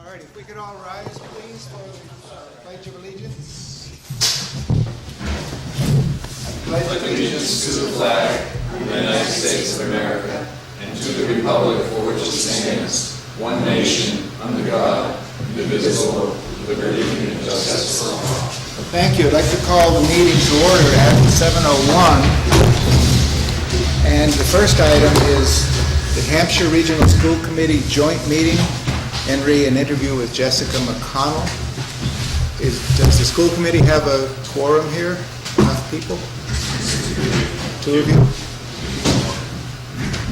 All right, if we could all rise, please, for the Pledge of Allegiance. I pledge allegiance to the flag of the United States of America and to the republic for which it stands, one nation, under God, indivisible, with liberty and justice for all. Thank you. I'd like to call the meeting to order at 7:01. And the first item is the Hampshire Regional School Committee joint meeting. Henry, an interview with Jessica McConnell. Does the school committee have a quorum here? Enough people? Two of you?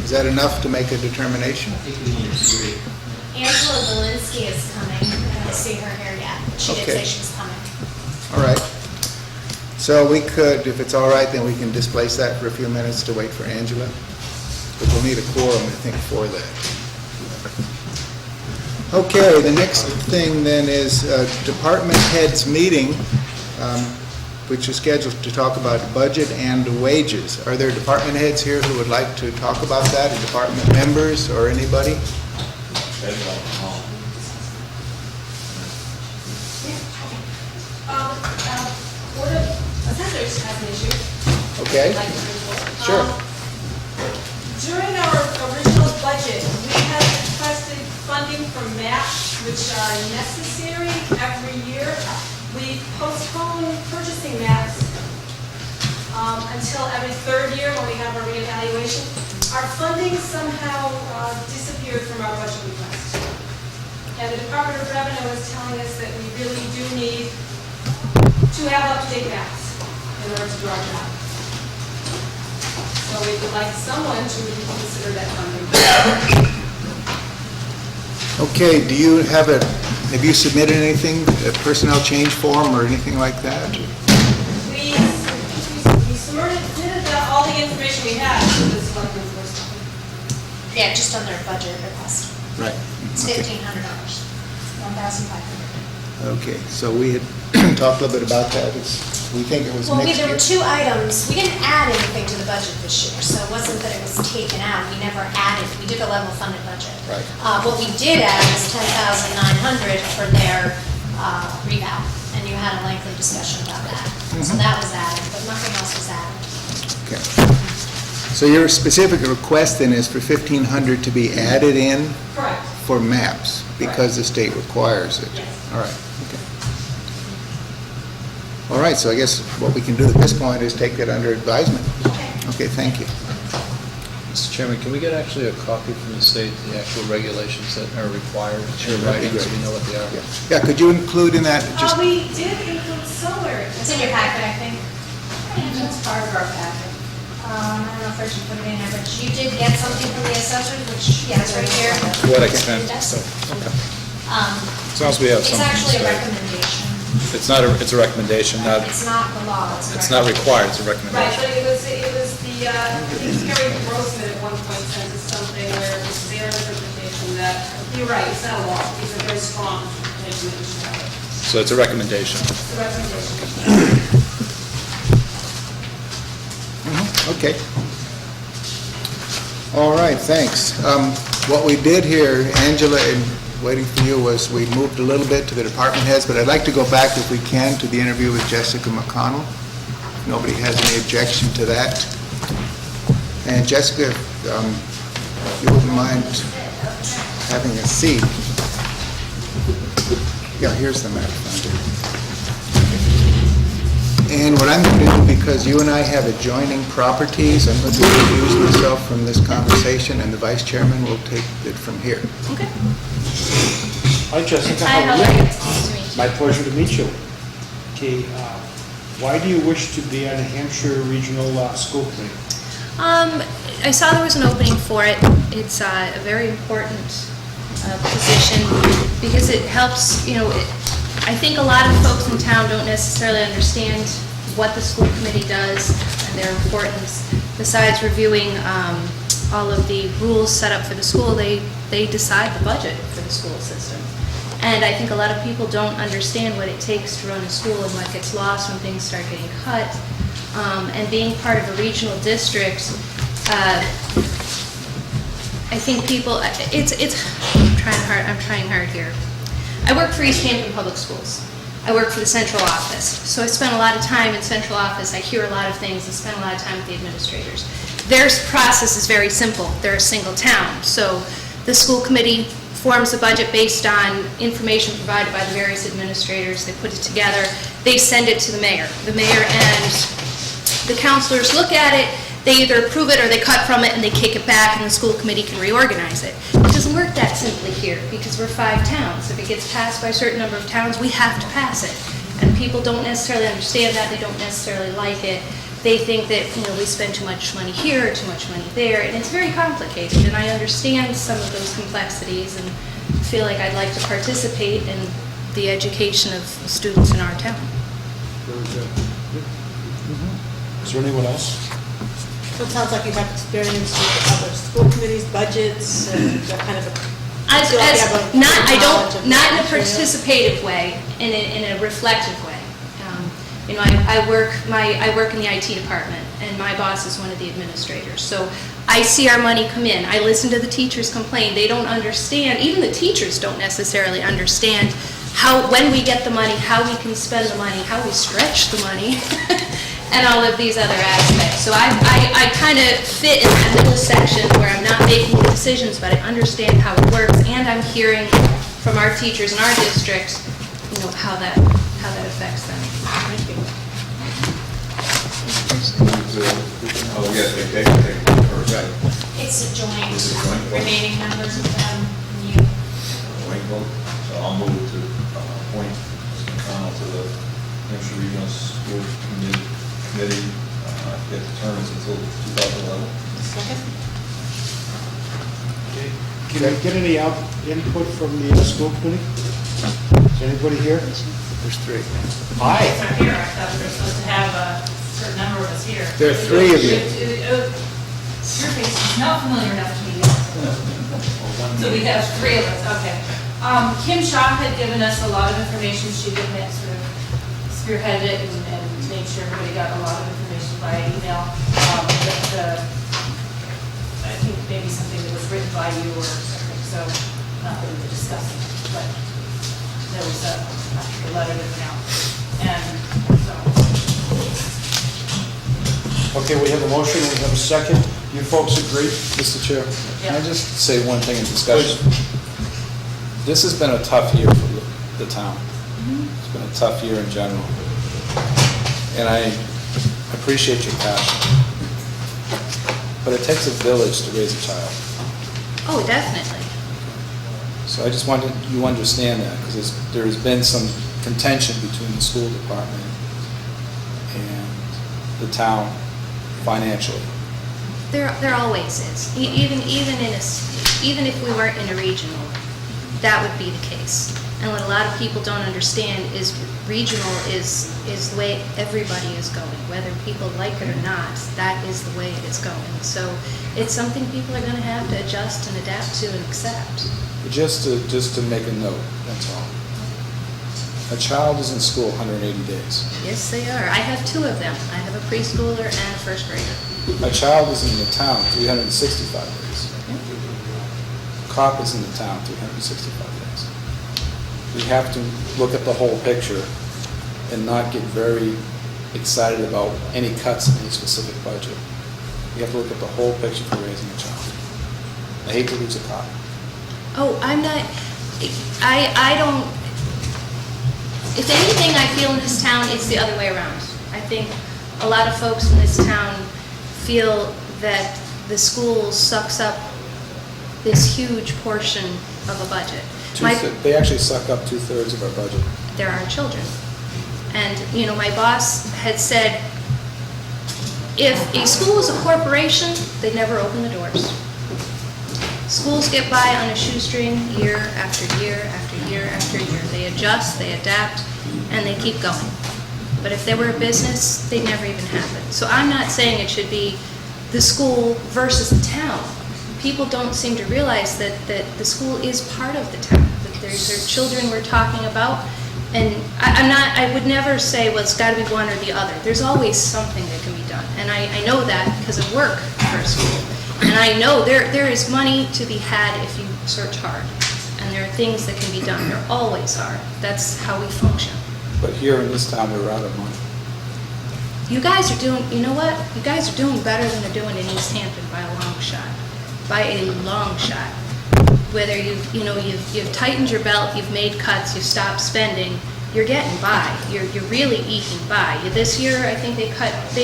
Is that enough to make a determination? Angela Walensky is coming. I don't see her here yet. She did Okay. say she was coming. All right. So we could, if it's all right, then we can displace that for a few minutes to wait for Angela. But we'll need a quorum, I think, for that. Okay, the next thing then is department heads meeting, which is scheduled to talk about budget and wages. Are there department heads here who would like to talk about that, or department members, or anybody? Board of Assessors has an issue. Okay, I'd like to report. sure. During our original budget, we had requested funding from MAP, which are necessary every year. We postpone purchasing MAPs until every third year when we have our reevaluation. Our funding somehow disappeared from our budget request. And the Department of Revenue is telling us that we really do need to have up-to-date maps in order to do our job. So we would like someone to reconsider that funding. Okay, have you submitted anything, a personnel change form or anything like that? We submitted all the information we had to the selectmen first. Yeah, just on their budget request. Right. It's Okay. $1,500, $1,500. Okay, so we had talked a little bit about that. We think it was Well, next there year. were two items. We didn't add anything to the budget this year, so it wasn't that it was taken out. We never added. We did a level funded budget. Right. What we did add was $10,900 for their reval, and you had a lengthy discussion about that. So that was added, but nothing else was added. Okay. So your specific request then is for $1,500 to be added in Correct. for maps because the state requires it? Yes. All right, okay. All right, so I guess what we can do at this point is take it under advisement. Okay. Okay, thank you. Mr. Chairman, can we get actually a copy from the state, the actual regulations that are required Sure, in that'd be writing, so great. we know what they are? Yeah, could you include in that just, We did include somewhere. It's in your packet, I think. It's part of our packet. I don't know if I should put it in there, but you did get something from the assessors, which, yeah, it's right here. To what extent? Yes. As long as we have It's something. actually a to say. recommendation. It's a recommendation, not, It's not the law, it's not required, it's a Right, recommendation. but it was the, I think Terry Grossman at one point said it's something where it was their interpretation that, you're right, it's not a law, it's a very strong recommendation. So it's a recommendation. It's a recommendation. okay. All right, thanks. What we did here, Angela, in waiting for you, was we moved a little bit to the department heads, but I'd like to go back, if we can, to the interview with Jessica McConnell. If nobody has any objection to that. And Jessica, if you wouldn't mind having a seat. Yeah, here's the map. And what I'm going to do, because you and I have adjoining properties, I'm going to recuse myself from this conversation, and the vice chairman will take it from here. Okay. Hi Jessica, Hi, how how are are you? you? My pleasure to meet you. Okay, why do you wish to be on the Hampshire Regional School Committee? I saw there was an opening for it. It's a very important position because it helps, I think a lot of folks in town don't necessarily understand what the school committee does and their importance. Besides reviewing all of the rules set up for the school, they decide the budget for the school system. And I think a lot of people don't understand what it takes to run a school and what gets lost when things start getting cut. And being part of a regional district, I think people, I'm trying hard here. I work for Easthampton Public Schools. I work for the central office. So I spend a lot of time in central office. I hear a lot of things. I spend a lot of time with the administrators. Their process is very simple. They're a single town. So the school committee forms a budget based on information provided by the various administrators. They put it together. They send it to the mayor. The mayor and the counselors look at it. They either approve it or they cut from it and they kick it back and the school committee can reorganize it. It doesn't work that simply here because we're 5 towns. If it gets passed by a certain number of towns, we have to pass it. And people don't necessarily understand that. They don't necessarily like it. They think that, we spend too much money here or too much money there, and it's very complicated. And I understand some of those complexities and feel like I'd like to participate in the education of students in our town. Very good. Is there anyone else? So it sounds like you have experience with other school committees, budgets, and that kind of. Not knowledge of in a material. participative way, in a reflective way. I work in the IT department, and my boss is one of the administrators. So I see our money come in. I listen to the teachers complain. They don't understand. Even the teachers don't necessarily understand when we get the money, how we can spend the money, how we stretch the money. And all of these other aspects. So I kind of fit in that middle section where I'm not making the decisions, but I understand how it works, and I'm hearing from our teachers in our district, how that affects them. Thank you. Oh, yes, they take it first. It's a It's a joint joint, vote. remaining members of them, and you. Joint vote. So I'll move to appoint Mr. McConnell to the Hampshire Regional School Committee, get the terms until 2011. Second? Okay. Can I get any input from the school committee? Is anybody here? There's 3. Hi. Are here, I thought we were supposed to have a certain number of us here. There are 3 of you. Your face is not familiar enough to me yet. So we have 3 of us, okay. Kim Shaw had given us a lot of information. She did that sort of spearheaded it and made sure everybody got a lot of information by email. I think maybe something that was written by you or something, so not that we would discuss it, but there was a letter that went out. And so, Okay, we have a motion, we have a second. You folks agree? Mr. Chair, can I Yeah. just say one thing in discussion? This has been a tough year for the town. It's been a tough year in general. And I appreciate your passion. But it takes a village to raise a child. Oh, definitely. So I just wanted you to understand that, because there's been some contention between the school department and the town financially. There always is. Even if we weren't in a regional, that would be the case. And what a lot of people don't understand is regional is the way everybody is going. Whether people like it or not, that is the way it is going. So it's something people are going to have to adjust and adapt to and accept. Just to make a note, that's all. A child is in school 180 days. Yes, they are. I have 2 of them. I have a preschooler and a first grader. A child is in the town 365 days. Cop is in the town 365 days. We have to look at the whole picture and not get very excited about any cuts in any specific budget. You have to look at the whole picture for raising a child. I hate to lose a cop. Oh, I'm not, I don't, if anything I feel in this town, it's the other way around. I think a lot of folks in this town feel that the school sucks up this huge portion of a budget. They actually suck up 2/3 of our budget. There are children. And, my boss had said, if a school was a corporation, they'd never open the doors. Schools get by on a shoestring year after year after year after year. They adjust, they adapt, and they keep going. But if they were a business, they'd never even happen. So I'm not saying it should be the school versus the town. People don't seem to realize that the school is part of the town, that there are children we're talking about. And I would never say, well, it's got to be one or the other. There's always something that can be done. And I know that because of work for a school. And I know there is money to be had if you search hard. And there are things that can be done. There always are. That's how we function. But here in this town, we're out of money. You guys are doing, you know what? You guys are doing better than they're doing in Easthampton by a long shot. By a long shot. Whether you've tightened your belt, you've made cuts, you've stopped spending, you're getting by. You're really eking by. This year, I think they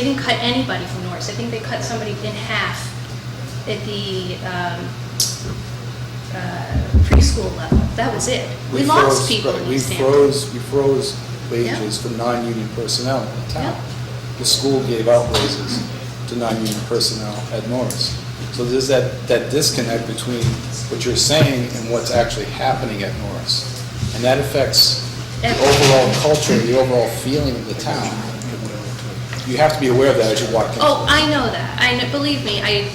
didn't cut anybody from Norris. I think they cut somebody in half at the preschool level. That was it. We lost people in We Easthampton. froze wages for non-union personnel in the town. The school gave out raises to non-union personnel at Norris. So there's that disconnect between what you're saying and what's actually happening at Norris. And that affects the overall culture, the overall feeling of the town. You have to be aware of that as you walk in. Oh, I know that. Believe me, I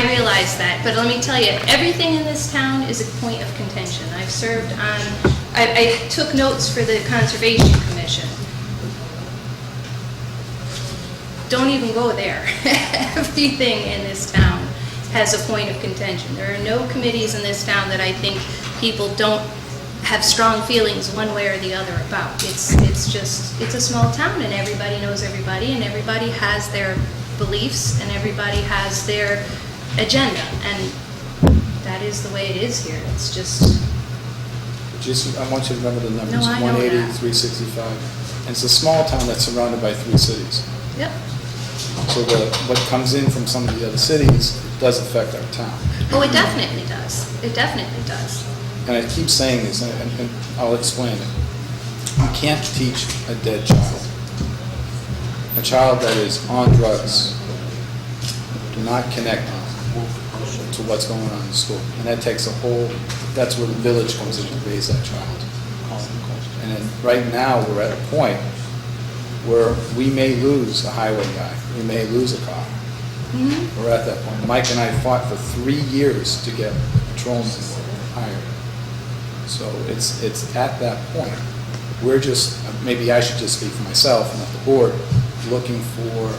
realize that. But let me tell you, everything in this town is a point of contention. I've served on, I took notes for the Conservation Commission. Don't even go there. Everything in this town has a point of contention. There are no committees in this town that I think people don't have strong feelings one way or the other about. It's a small town, and everybody knows everybody, and everybody has their beliefs, and everybody has their agenda, and that is the way it is here. It's just... I want you to remember the numbers, No, I know 180, that. 365. And it's a small town that's surrounded by 3 cities. Yep. So what comes in from some of the other cities does affect our town. Oh, it definitely does. It definitely does. And I keep saying this, and I'll explain it. You can't teach a dead child. A child that is on drugs, do not connect to what's going on in school. And that takes that's where the village comes in to raise that child. And then right now, we're at a point where we may lose a highway guy, we may lose a cop. Mm-hmm. We're at that point. Mike and I fought for 3 years to get patrolmen hired. So it's at that point. We're just, maybe I should just speak for myself and not the board, looking for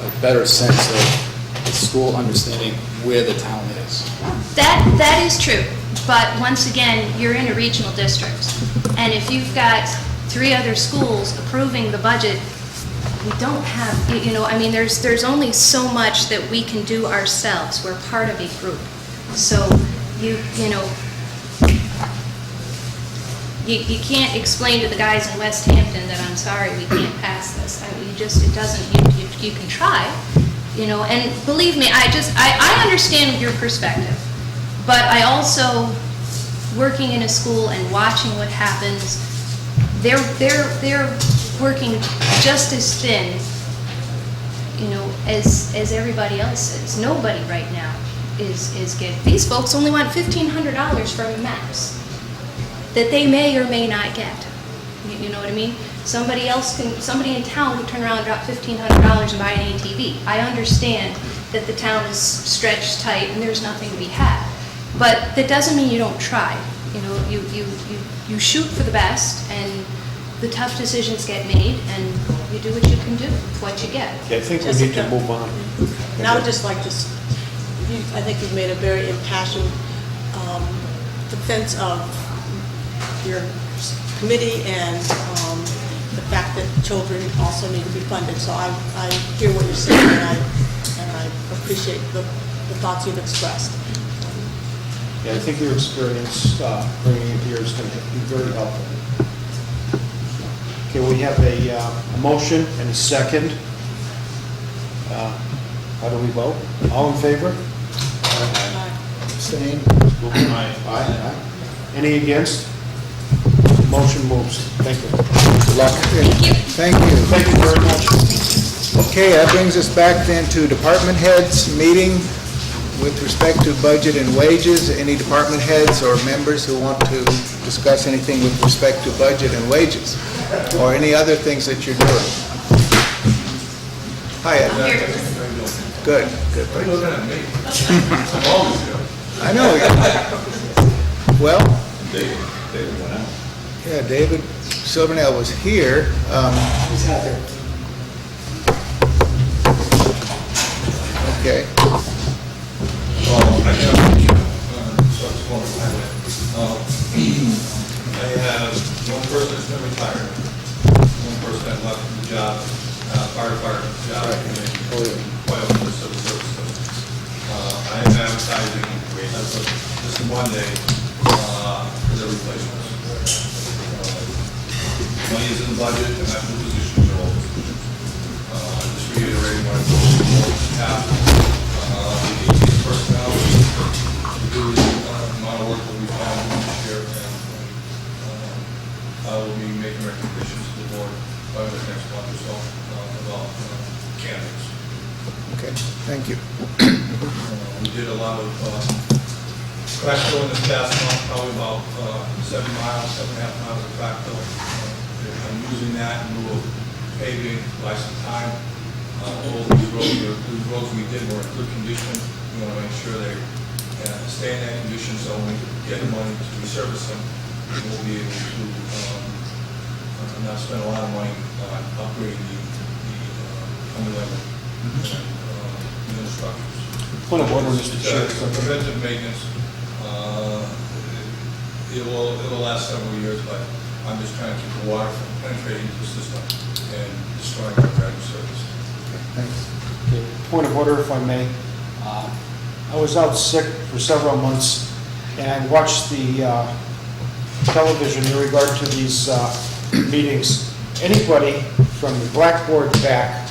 a better sense of the school understanding where the town is. That is true, but once again, you're in a regional district, and if you've got 3 other schools approving the budget, we don't have, there's only so much that we can do ourselves. We're part of a group. So, you can't explain to the guys in Westhampton that, I'm sorry, we can't pass this. I mean, you can try, and believe me, I understand your perspective, but I also, working in a school and watching what happens, they're working just as thin, as everybody else is. Nobody right now is getting, these folks only want $1,500 from maps that they may or may not get. You know what I mean? Somebody in town could turn around and drop $1,500 and buy an ATV. I understand that the town is stretched tight and there's nothing to be had. But that doesn't mean you don't try. You shoot for the best, and the tough decisions get made, and you do what you can do with what you get. Okay, I think we need to move on. And I would just like to, I think you've made a very impassioned defense of your committee and the fact that children also need to be funded. So I hear what you're saying, and I appreciate the thoughts you've expressed. Yeah, I think your experience bringing it here is going to be very helpful. Okay, we have a motion and a second. How do we vote? All in favor? Abstain? Aye. Any against? Motion moves. Thank you. Good luck. Thank you. Thank you very much. Okay, that brings us back then to department heads meeting with respect to budget and wages. Any department heads or members who want to discuss anything with respect to budget and wages, or any other things that you're doing? Hi, Ed. Good. You're looking at me. I'm always good. I know. Well, David went out. yeah, David Silvernail was here. Okay. I just want to highlight, I have one person that's been retired, one person that left the job, fire department job, in oil for civil service. I am advertising as of this Monday for the replacements. Money is in the budget, and that's the positions are all positions. Just reiterating what I told you before, half we need these personnel to do the amount of work that we've had this year, and I will be making recommendations to the board by the next month or so about candidates. Okay, thank you. We did a lot of crack fill in this past month, probably about 7.5 miles of crack fill. I'm using that in lieu of paving, buy some time. All these roads we did were in good condition. We want to make sure they stay in that condition, so when we get the money to resurface them, we'll be able to not spend a lot of money on upgrading the underlevel and structures. Point of order, Mr. Chair. It's preventive maintenance. It'll last several years, but I'm just trying to keep the water from penetrating into the system and destroying our drainage service. Thanks. Okay, point of order, if I may. I was out sick for several months, and I watched the television in regard to these meetings. Anybody from the blackboard back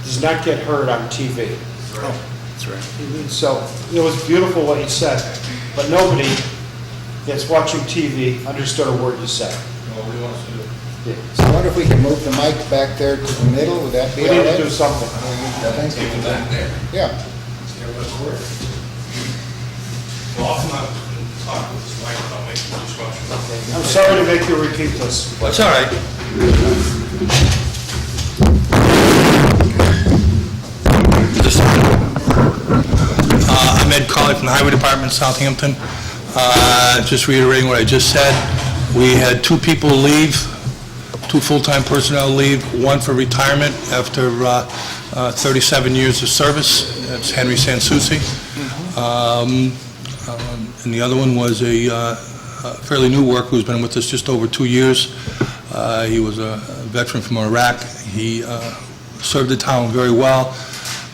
does not get heard on TV. That's right. So it was beautiful what you said, but nobody that's watching TV understood a word you said. What we want us to do. So I wonder if we can move the mic back there to the middle, would that be We all need right? to do something. Thank you. Keep it back there. Yeah. See how that's work. Well, often I talk with this mic about making disruption. I'm sorry to make you repeat this. That's all right. I'm Ed Colley from the Highway Department, Southampton. Just reiterating what I just said, we had 2 people leave, 2 full-time personnel leave, one for retirement after 37 years of service. That's Henry Sansucci. And the other one was a fairly new worker who's been with us just over 2 years. He was a veteran from Iraq. He served the town very well.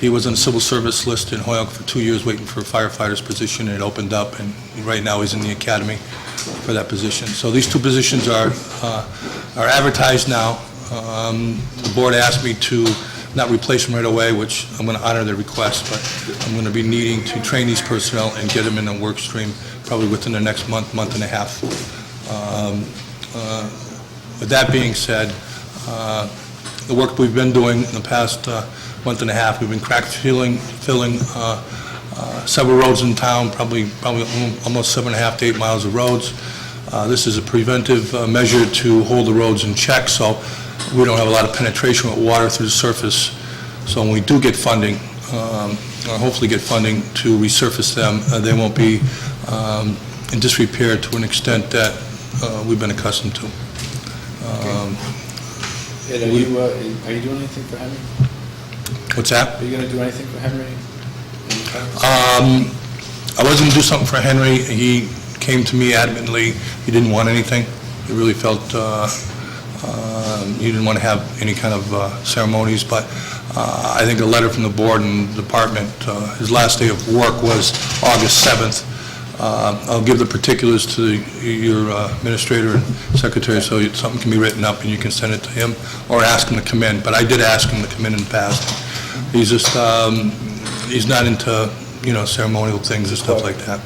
He was on the civil service list in Hoyoke for 2 years waiting for a firefighter's position, and it opened up, and right now he's in the academy for that position. So these 2 positions are advertised now. The board asked me to not replace them right away, which I'm going to honor their request, but I'm going to be needing to train these personnel and get them in a work stream probably within the next month and a half. With that being said, the work we've been doing in the past month and a half, we've been crack filling several roads in town, probably almost 7.5 to 8 miles of roads. This is a preventive measure to hold the roads in check, so we don't have a lot of penetration with water through the surface. So when we do get funding, or hopefully get funding to resurface them, they won't be in disrepair to an extent that we've been accustomed to. Ed, are you doing anything for Henry? What's that? Are you going to do anything for Henry? I was going to do something for Henry. He came to me adamantly. He didn't want anything. He really felt he didn't want to have any kind of ceremonies, but I think a letter from the board and the department, his last day of work was August 7th. I'll give the particulars to your administrator and secretary so something can be written up and you can send it to him or ask him to come in. But I did ask him to come in the past. He's just, he's not into, ceremonial things and stuff like that.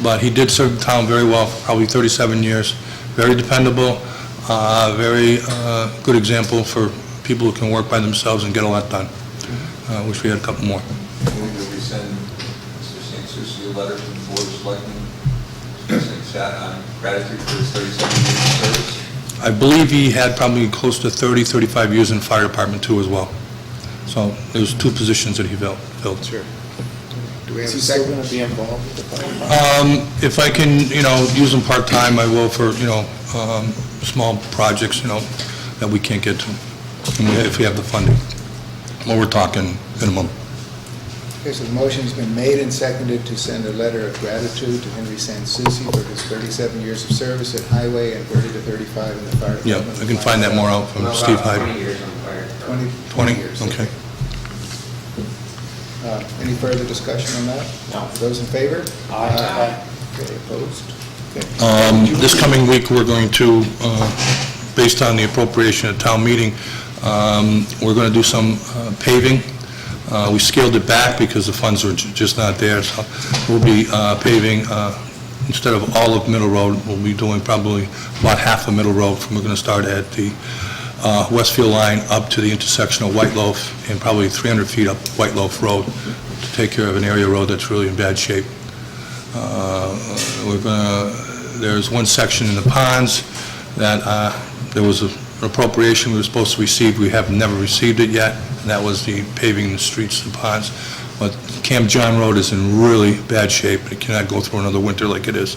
But he did serve the town very well for probably 37 years. Very dependable, very good example for people who can work by themselves and get a lot done. Wish we had a couple more. Will we send Mr. Sansucci a letter from the Board of Selectmen expressing gratitude for his 37 years of service? I believe he had probably close to 30, 35 years in the fire department too as well. So there's 2 positions that he filled. Sure. Do we have Is a he still second? going to be involved with the fire department? If I can, use him part-time, I will for, small projects, that we can't get to, if we have the funding. Well, we're talking minimum. Okay, so the motion's been made and seconded to send a letter of gratitude to Henry Sansucci for his 37 years of service at Highway and 30 to 35 in the fire Yeah, department. I can find that more out from Steve Hyde. 20 years on fire. 20 20? years. Okay. Any further discussion on that? No. Those in favor? Aye. Okay, opposed? Okay. This coming week, we're going to, based on the appropriation at town meeting, we're going to do some paving. We scaled it back because the funds were just not there, so we'll be paving, instead of all of Middle Road, we'll be doing probably about half of Middle Road. We're going to start at the Westfield line up to the intersection of White Loaf and probably 300 feet up White Loaf Road to take care of an area road that's really in bad shape. There's one section in the ponds that there was an appropriation we were supposed to receive. We have never received it yet, and that was the paving the streets and ponds. But Camp John Road is in really bad shape. It cannot go through another winter like it is.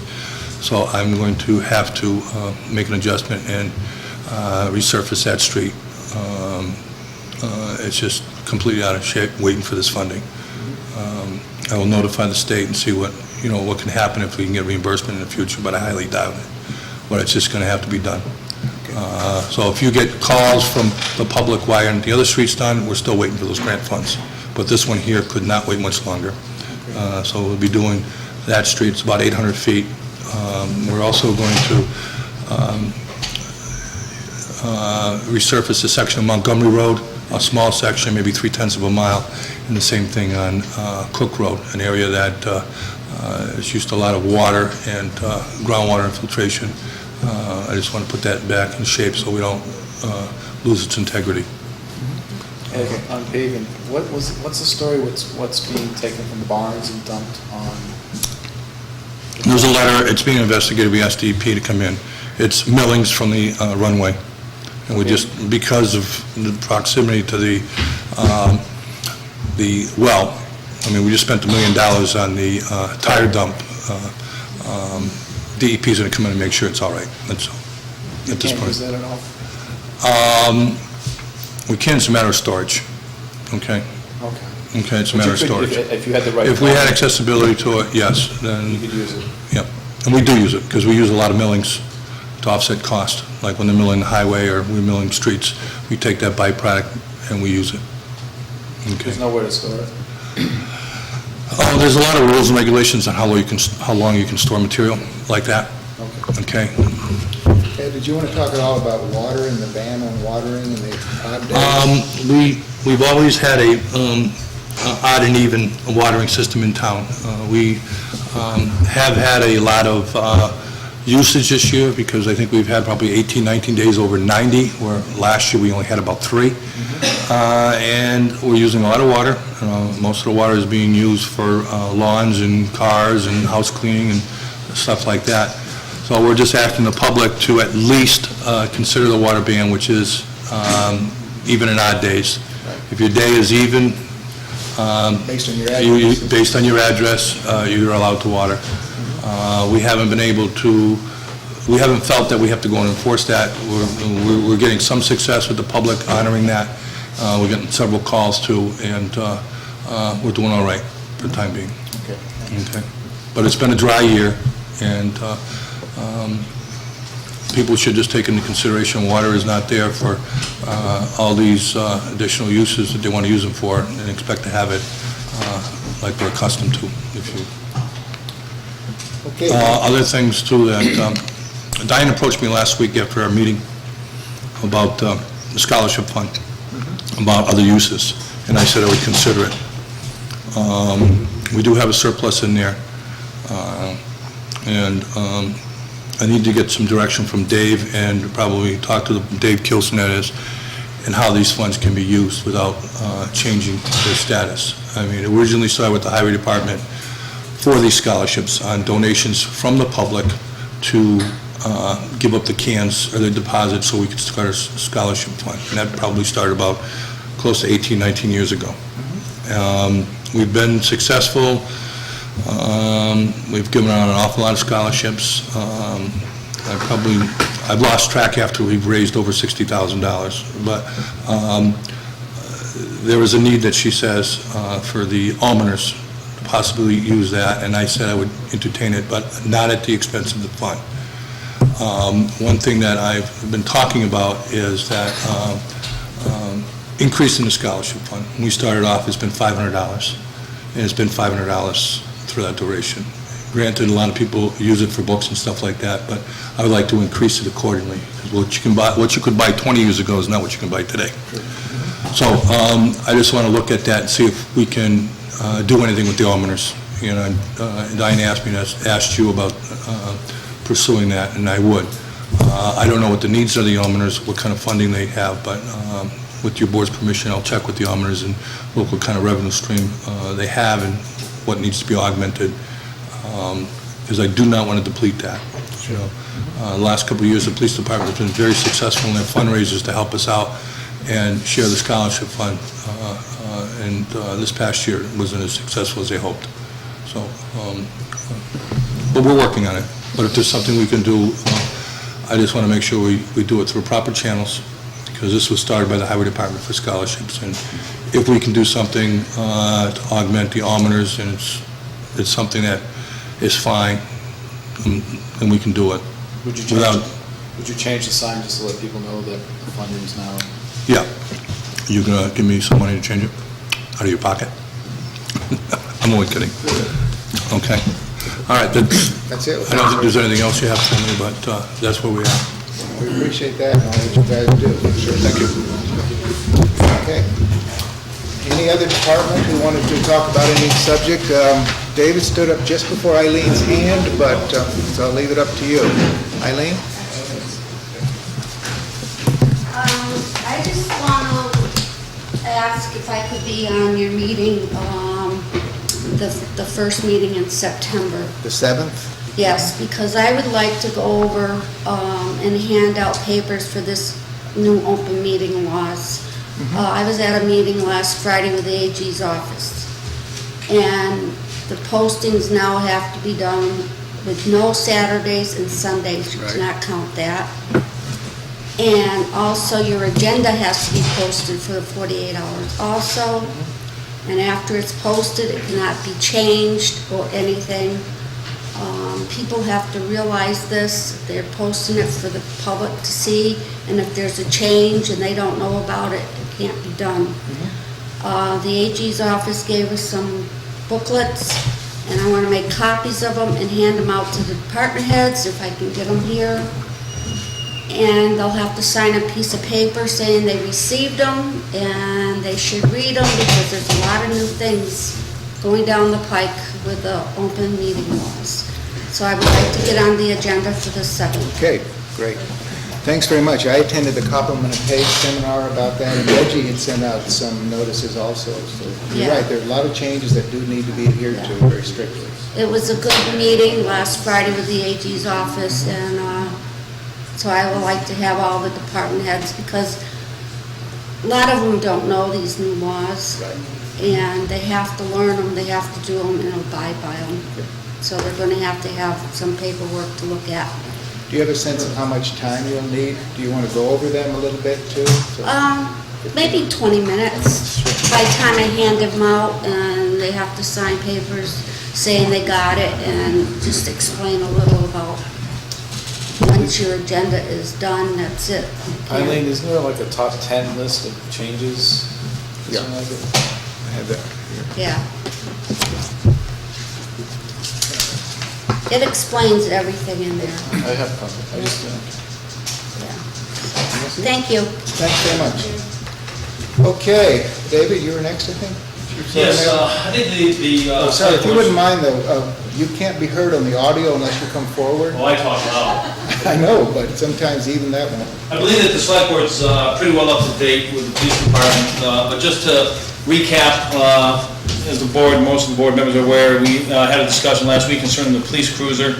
So I'm going to have to make an adjustment and resurface that street. It's just completely out of shape, waiting for this funding. I will notify the state and see what can happen if we can get reimbursement in the future, but I highly doubt it. But it's just going to have to be done. So if you get calls from the public, why aren't the other streets done, we're still waiting for those grant funds. But this one here could not wait much longer. So we'll be doing that street. It's about 800 feet. We're also going to resurface a section of Montgomery Road, a small section, maybe 3/10 of a mile, and the same thing on Cook Road, an area that is used to a lot of water and groundwater infiltration. I just want to put that back in shape so we don't lose its integrity. On paving, what's the story, what's being taken from the barns and dumped on? There's a letter, it's being investigated, we asked DEP to come in. It's millings from the runway. And we just, because of the proximity to the well, I mean, we just spent $1 million on the tire dump. DEP's going to come in and make sure it's all right, that's all, at this point. Can't use that at all? We can, it's a matter of storage, okay? Okay. Okay, it's a matter of storage. If you had the right... If we had accessibility to it, yes, then... You could use it. Yep, and we do use it, because we use a lot of millings to offset cost. Like when they're milling the highway or we're milling streets, we take that byproduct and we use it. Okay. There's nowhere to store it? Oh, there's a lot of rules and regulations on how long you can store material like that. Okay. Okay, did you want to talk at all about water and the ban on watering and the odd days? We've always had a odd and even watering system in town. We have had a lot of usage this year because I think we've had probably 18, 19 days over 90, where last year we only had about 3. And we're using a lot of water. Most of the water is being used for lawns and cars and house cleaning and stuff like that. So we're just asking the public to at least consider the water ban, which is even and odd days. If your day is even, Based on your address? based on your address, you're allowed to water. We haven't been able to, we haven't felt that we have to go and enforce that. We're getting some success with the public honoring that. We're getting several calls too, and we're doing all right for the time being. Okay. But it's been a dry year, and people should just take into consideration water is not there for all these additional uses that they want to use them for, and expect to have it like we're accustomed to, if you... Okay. Other things too, that Diane approached me last week after our meeting about the scholarship fund, about other uses, and I said I would consider it. We do have a surplus in there, and I need to get some direction from Dave and probably talk to Dave Kilson, that is, and how these funds can be used without changing their status. I mean, originally started with the Highway Department for these scholarships on donations from the public to give up the cans or the deposits so we could start a scholarship fund. And that probably started about close to 18, 19 years ago. We've been successful. We've given out an awful lot of scholarships. I've lost track after we've raised over $60,000. But there is a need that she says for the almoners to possibly use that, and I said I would entertain it, but not at the expense of the fund. One thing that I've been talking about is that increasing the scholarship fund. When we started off, it's been $500, and it's been $500 through that duration. Granted, a lot of people use it for books and stuff like that, but I would like to increase it accordingly. Because what you could buy 20 years ago is not what you can buy today. So I just want to look at that and see if we can do anything with the almoners. You know, Diane asked you about pursuing that, and I would. I don't know what the needs of the almoners, what kind of funding they have, but with your board's permission, I'll check with the almoners and look what kind of revenue stream they have and what needs to be augmented, because I do not want to deplete that. You know, the last couple of years, the police department has been very successful in their fundraisers to help us out and share the scholarship fund, and this past year wasn't as successful as they hoped. So, but we're working on it. But if there's something we can do, I just want to make sure we do it through proper channels, because this was started by the Highway Department for scholarships, and if we can do something to augment the almoners, and it's something that is fine, then we can do it. Would you change the sign just to let people know that the funding is now? Yeah. You gonna give me some money to change it? Out of your pocket? I'm only kidding. Okay. All right. That's it. I don't think there's anything else you have for me, but that's where we are. We appreciate that and all that you guys do. Thank you. Okay. Any other department who wanted to talk about any subject? David stood up just before Eileen's hand, but so I'll leave it up to you. Eileen? I just want to ask if I could be on your meeting, the first meeting in September. The 7th? Yes, because I would like to go over and hand out papers for this new open meeting laws. I was at a meeting last Friday with the AG's office, and the postings now have to be done with no Saturdays and Sundays. You cannot count that. And also your agenda has to be posted for the 48 hours also. And after it's posted, it cannot be changed or anything. People have to realize this. They're posting it for the public to see, and if there's a change and they don't know about it, it can't be done. The AG's office gave us some booklets, and I want to make copies of them and hand them out to the department heads if I can get them here. And they'll have to sign a piece of paper saying they received them, and they should read them because there's a lot of new things going down the pike with the open meeting laws. So I would like to get on the agenda for the 7th. Okay, great. Thanks very much. I attended the Compliment of Page seminar about that, and Reggie had sent out some notices also. So you're right, there are a lot of changes that do need to be adhered to very strictly. It was a good meeting last Friday with the AG's office, and so I would like to have all the department heads, because a lot of them don't know these new laws, and they have to learn them, they have to do them, and abide by them. So they're going to have some paperwork to look at. Do you have a sense of how much time you'll need? Do you want to go over them a little bit too? Maybe 20 minutes. By the time I hand them out, and they have to sign papers saying they got it, and just explain a little about, once your agenda is done, that's it. Eileen, isn't there like a top 10 list of changes? Yeah. Something like it? I have that here. Yeah. It explains everything in there. I have a copy. I just Thank you. Thanks very much. Okay, David, you were next, I think? Yes, I think the... Oh, sorry, if you wouldn't mind though, you can't be heard on the audio unless you come forward. Oh, I talk loud. I know, but sometimes even that won't. I believe that the select board's pretty well up to date with the police department, but just to recap, as the board, most of the board members are aware, we had a discussion last week concerning the police cruiser.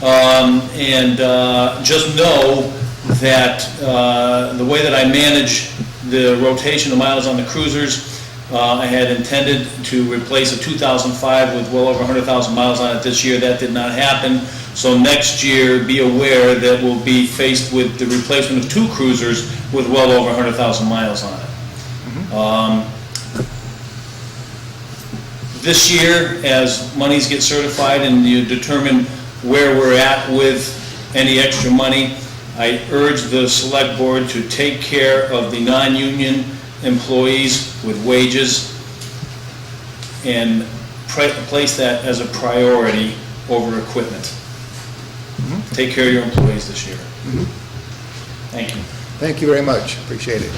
And just know that the way that I manage the rotation of miles on the cruisers, I had intended to replace a 2005 with well over 100,000 miles on it this year. That did not happen. So next year, be aware that we'll be faced with the replacement of 2 cruisers with well over 100,000 miles on it. This year, as monies get certified and you determine where we're at with any extra money, I urge the select board to take care of the non-union employees with wages and place that as a priority over equipment. Take care of your employees this year. Thank you. Thank you very much, appreciate it.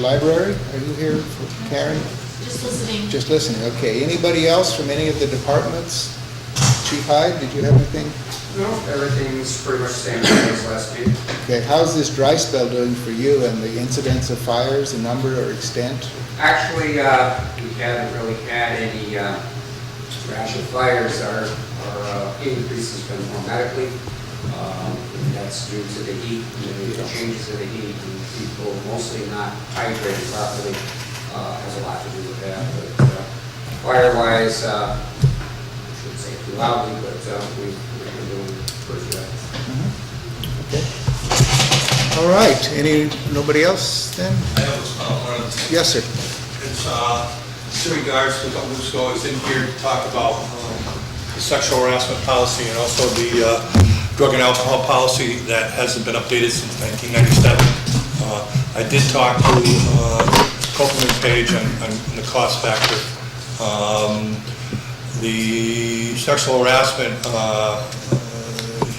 Library, are you here, Karen? Just listening. Just listening, okay. Anybody else from any of the departments? Chief Hyde, did you have anything? No, everything's pretty much the same as last week. Okay, how's this dry spell doing for you and the incidents of fires, the number or extent? Actually, we haven't really had any rash of fires. Our increase has been more medically. That's due to the heat, the changes in the heat, and people mostly not hydrated properly has a lot to do with that. But fire-wise, I shouldn't say it too loudly, but we've been doing pretty good. Okay. All right, nobody else then? I have one other thing. Yes, sir. It's in regards to a couple weeks ago, I was in here to talk about the sexual harassment policy and also the drug and alcohol policy that hasn't been updated since 1997. I did talk to Copeland Page on the cost factor. The sexual harassment,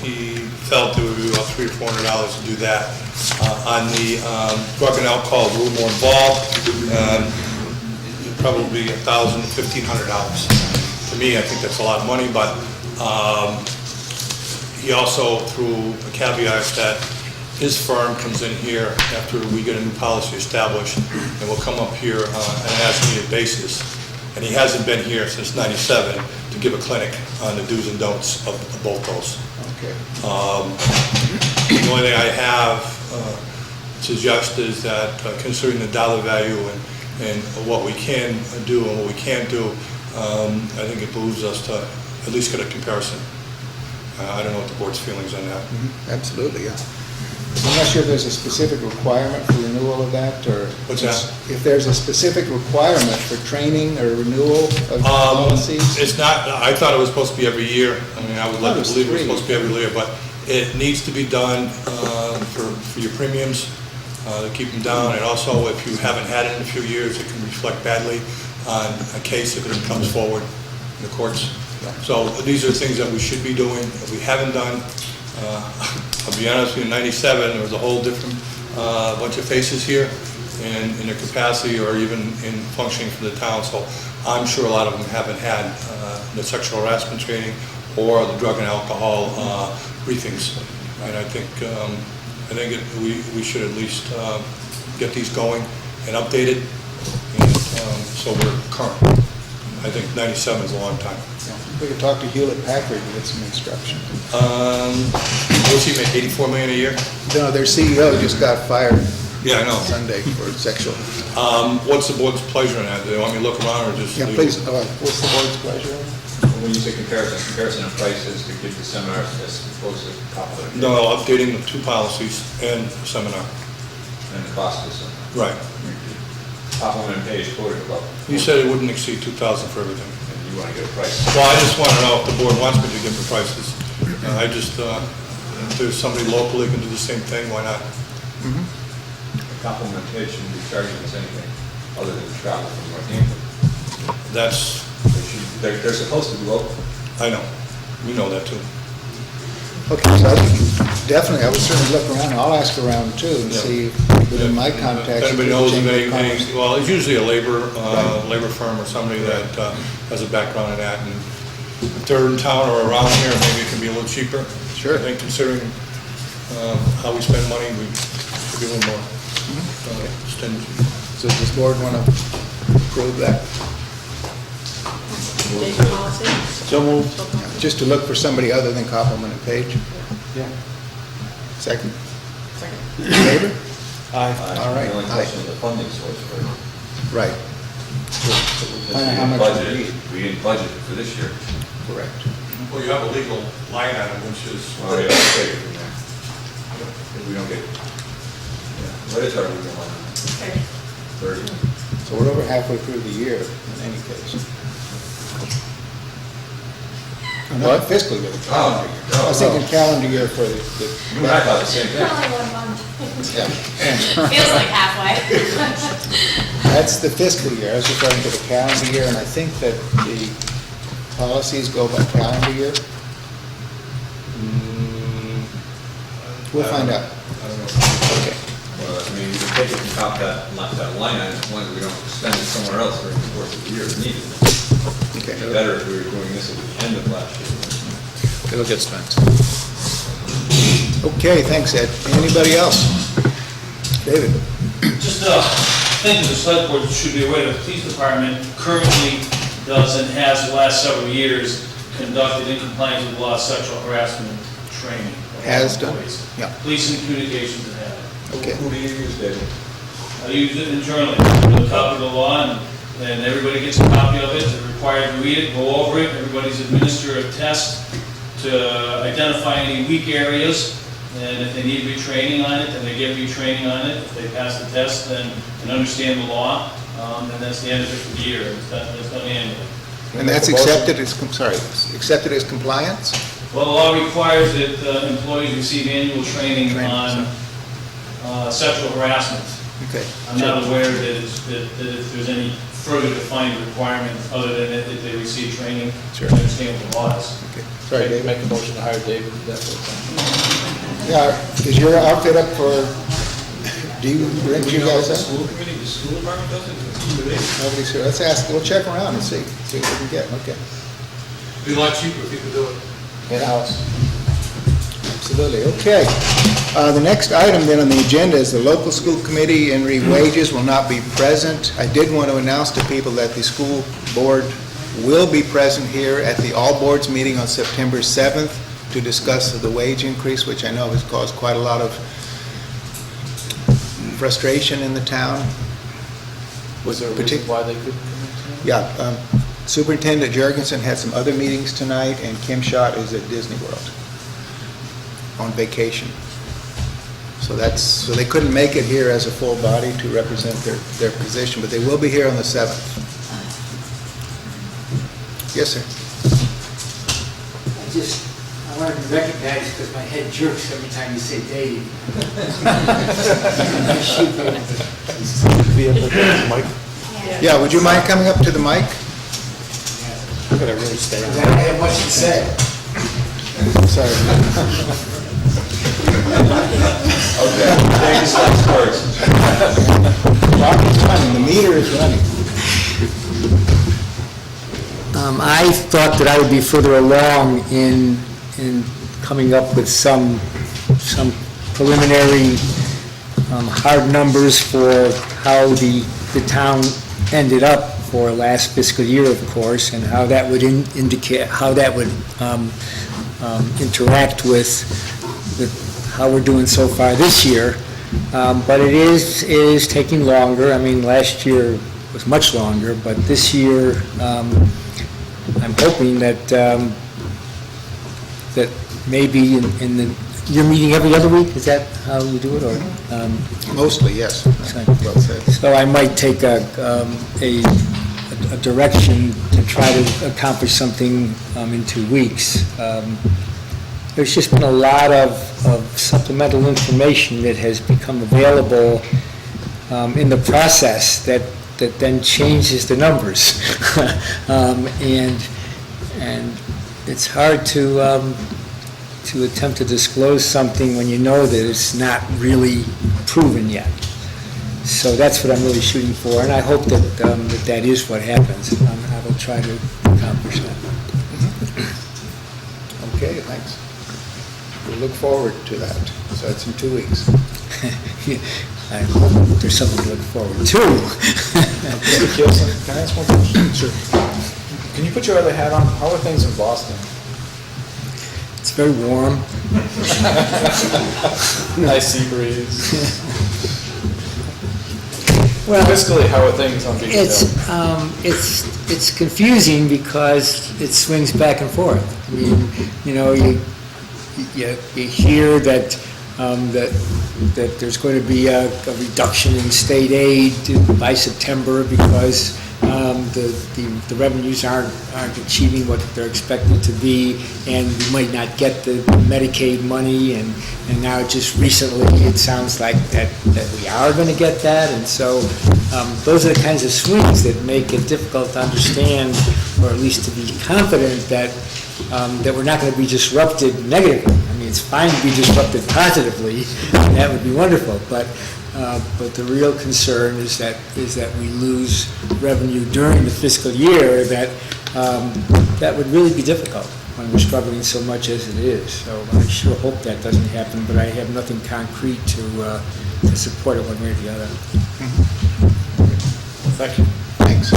he felt it would be about $300 or $400 to do that. On the drug and alcohol, a little more involved, probably $1,000 to $1,500. To me, I think that's a lot of money, but he also threw a caveat that his firm comes in here after we get a new policy established, and will come up here on an as-needed basis. And he hasn't been here since '97 to give a clinic on the do's and don'ts of both those. Okay. The only thing I have suggest is that considering the dollar value and what we can do and what we can't do, I think it behooves us to at least get a comparison. I don't know what the board's feelings on that. Absolutely, yeah. I'm not sure if there's a specific requirement for renewal of that, or... What's that? If there's a specific requirement for training or renewal of policies? It's not, I thought it was supposed to be every year. I mean, I would like to believe it was supposed to be every year, but it needs to be done for your premiums, to keep them down, and also if you haven't had it in a few years, it can reflect badly on a case if it comes forward in the courts. So these are things that we should be doing, that we haven't done. I'll be honest with you, in '97, there was a whole different bunch of faces here in their capacity or even in functioning for the town. So I'm sure a lot of them haven't had the sexual harassment training or the drug and alcohol briefings. And I think we should at least get these going and updated, and so we're current. I think '97 is a long time. We could talk to Hewlett Packard and get some instruction. What's he make, $84 million a year? No, their CEO just got fired Yeah, I know. Sunday for sexual. What's the board's pleasure on that? Do they want me to look around or just? Yeah, leave please, it? what's the board's pleasure? When you say comparison of prices to give the seminars as opposed to top of it. No, updating the two policies and seminar. And the cost of the seminar. Right. Complement page quoted about. You said it wouldn't exceed 2,000 for everything. And you want to get a price. Well, I just want to know if the board wants me to give the prices. If there's somebody locally who can do the same thing, why not? Complementation would be charging us anything other than travel from Northampton. That's, They're supposed to be local. I know. We know that too. Okay, so I think definitely, I would certainly look around, I'll ask around too, and see within my contacts. If anybody knows of Chamber of any, Commerce. well, it's usually a labor firm or somebody that has a background in that, and if they're in town or around here, maybe it can be a little cheaper. Sure. I think considering how we spend money, we should be a little more stingy. So does this board want to approve that? So moved. Just to look for somebody other than Koppelman and Page? Yeah. Second? In favor? Aye. All right. The only question is the funding source for it. Right. Plan how much we need. We didn't budget it for this year. Correct. Well, you have a legal line item, which is. Well, yeah, we'll take it from there. If we don't get, what is our legal line? 30. So we're over halfway through the year in any case. Not fiscal year, the calendar year. I was thinking calendar year for the. You and I thought the same thing. Only 1 month. Yeah. Feels like halfway. That's the fiscal year, I was referring to the calendar year, and I think that the policies go by calendar year. We'll find out. I don't know. Okay. Well, I mean, you can take it and top that line item, as long as we don't spend it somewhere else during the course of the year if needed. Okay. It'd be better if we were doing this at the end of last year. It'll get spent. Okay, thanks, Ed. Anybody else? David? Just think the select board should be aware that the police department currently does and has the last several years conducted in compliance with law sexual harassment training. of Has done, employees. yeah. Police and communications that have it. Okay. Who do you use, David? I use it internally, with a copy of the law, and everybody gets a copy of it, they're required to read it, go over it, everybody's administered a test to identify any weak areas, and if they need retraining on it, then they get retraining on it. If they pass the test, then and understand the law, then that's the end of it for the year. It's done annually. And that's accepted as, accepted as compliance? Well, the law requires that employees receive annual training on sexual harassment. Okay. I'm not aware that if there's any further defined requirement other than that they receive training to understand what the law is. Okay. Sorry, David. Make a motion to hire David. Yeah, is your outfit up for, do you rent you guys The up? school committee, the school department does it? Nobody's here. Let's ask, we'll check around and see what we can get. Okay. It'd be a lot cheaper if you could do it. In-house. Absolutely. Okay. The next item then on the agenda is the local school committee and wages will not be present. I did want to announce to people that the school board will be present here at the all boards meeting on September 7th to discuss the wage increase, which I know has caused quite a lot of frustration in the town. Was there a reason why they couldn't come in? Yeah, Superintendent Jurgensen had some other meetings tonight, and Kim Schott is at Disney World on vacation. So so they couldn't make it here as a full body to represent their position, but they will be here on the 7th. Yes, sir. I want to be recognized because my head jerks every time you say Dave. Be able to get the mic. Yeah, would you mind coming up to the mic? I'm gonna really stay I on. don't have much to say. Sorry. Okay, David starts first. Clock is running, the meter is running. I thought that I would be further along in coming up with some preliminary hard numbers for how the town ended up for last fiscal year, of course, and how that would indicate, how that would interact with how we're doing so far this year. But it is taking longer. I mean, last year was much longer, but this year, I'm hoping that that maybe in the, you're meeting every other week? Is that how you do it, or? Mostly, yes. Well said. So I might take a direction to try to accomplish something in 2 weeks. There's just been a lot of supplemental information that has become available in the process that then changes the numbers. And it's hard to attempt to disclose something when you know that it's not really proven yet. So that's what I'm really shooting for, and I hope that that is what happens. I will try to accomplish that. Okay, thanks. We'll look forward to that. So that's in 2 weeks. I hope there's something to look forward to. Mr. Kielsen, can I ask one question? Sure. Can you put your other hat on? How are things in Boston? It's very warm. Nice sea breeze. Well, Fiscally, how are things on Beacon Hill? It's confusing because it swings back and forth. I mean, you know, you hear that that there's going to be a reduction in state aid by September because the revenues aren't achieving what they're expected to be, and we might not get the Medicaid money, and now just recently, it sounds like that we are going to get that, and so those are the kinds of swings that make it difficult to understand, or at least to be confident that we're not going to be disrupted negatively. I mean, it's fine to be disrupted positively, and that would be wonderful, but the real concern is that we lose revenue during the fiscal year that would really be difficult when we're struggling so much as it is. So I sure hope that doesn't happen, but I have nothing concrete to support it one way or the other. Thank you. Thanks.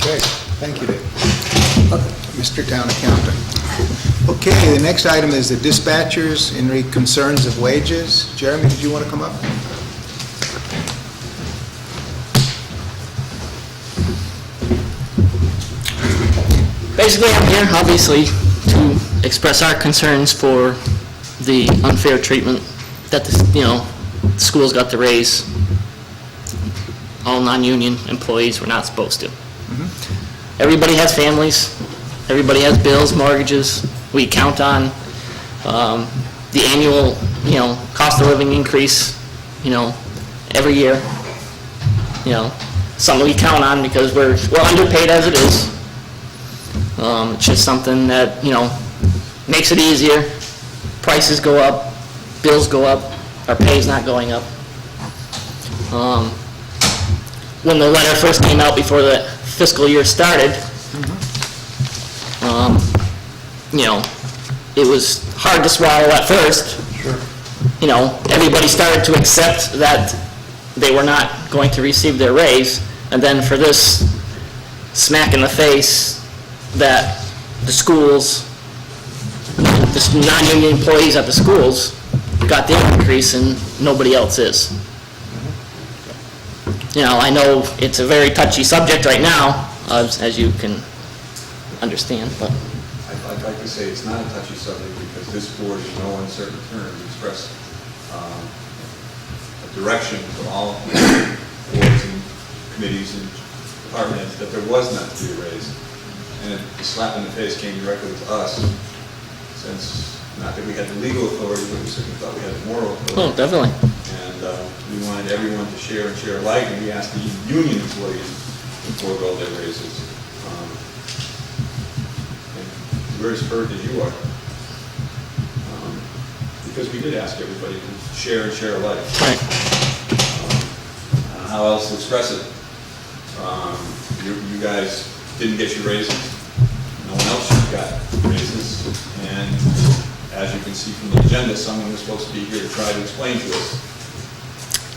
Okay, thank you, Dave. Mr. Town Accountant. Okay, the next item is the dispatchers in concerns of wages. Jeremy, did you want to come up? Basically, I'm here, obviously, to express our concerns for the unfair treatment that the schools got to raise. All non-union employees were not supposed to. Everybody has families. Everybody has bills, mortgages. We count on the annual, cost of living increase, every year. Something we count on because we're underpaid as it is. It's just something that, makes it easier. Prices go up, bills go up, our pay's not going up. When the letter first came out before the fiscal year started, it was hard to swallow at first. Sure. Everybody started to accept that they were not going to receive their raise, and then for this smack in the face that the schools, the non-union employees at the schools got the increase and nobody else is. I know it's a very touchy subject right now, as you can understand, but... I'd like to say it's not a touchy subject because this board, in no uncertain terms, expressed a direction from all boards and committees and departments that there was not to be a raise. And the slap in the face came directly to us, since, not that we had the legal authority, but we certainly thought we had the moral authority. Oh, definitely. And we wanted everyone to share and share alike, and we asked the union employees to forego their raises. And we're as hurt as you are. Because we did ask everybody to share and share alike. Right. How else to express it? You guys didn't get your raises. No one else got raises. And as you can see from the agenda, someone was supposed to be here to try to explain to us.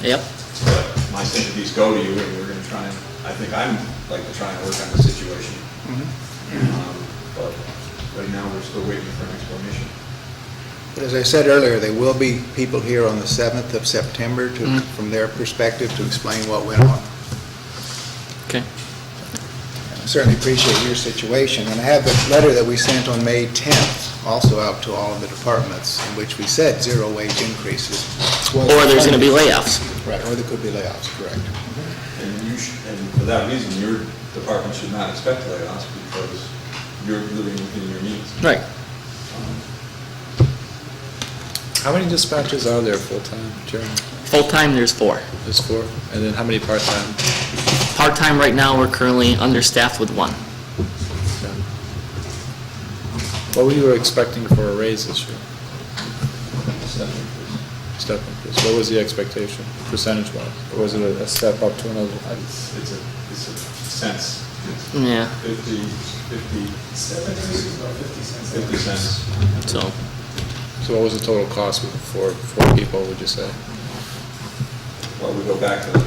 Yep. But my sympathies go to you, and we're going to try and, I think I'm like to try and work on the situation. But right now, we're still waiting for an explanation. But as I said earlier, there will be people here on the 7th of September from their perspective to explain what went on. Okay. I certainly appreciate your situation, and I have the letter that we sent on May 10th also out to all of the departments, in which we said 0 wage increases. Or there's going to be layoffs. Right, or there could be layoffs, correct. And and for that reason, your department should not expect layoffs because you're living within your means. Right. How many dispatchers are there full-time, Jeremy? Full-time, there's 4. There's 4? And then how many part-time? Part-time right now, we're currently understaffed with 1. Okay. What were you expecting for a raise this year? Step increase. What was the expectation, percentage-wise? Or was it a step up to another? It's a cents. Yeah. 50 cents. So what was the total cost for 4 people, would you say? Well, we go back to the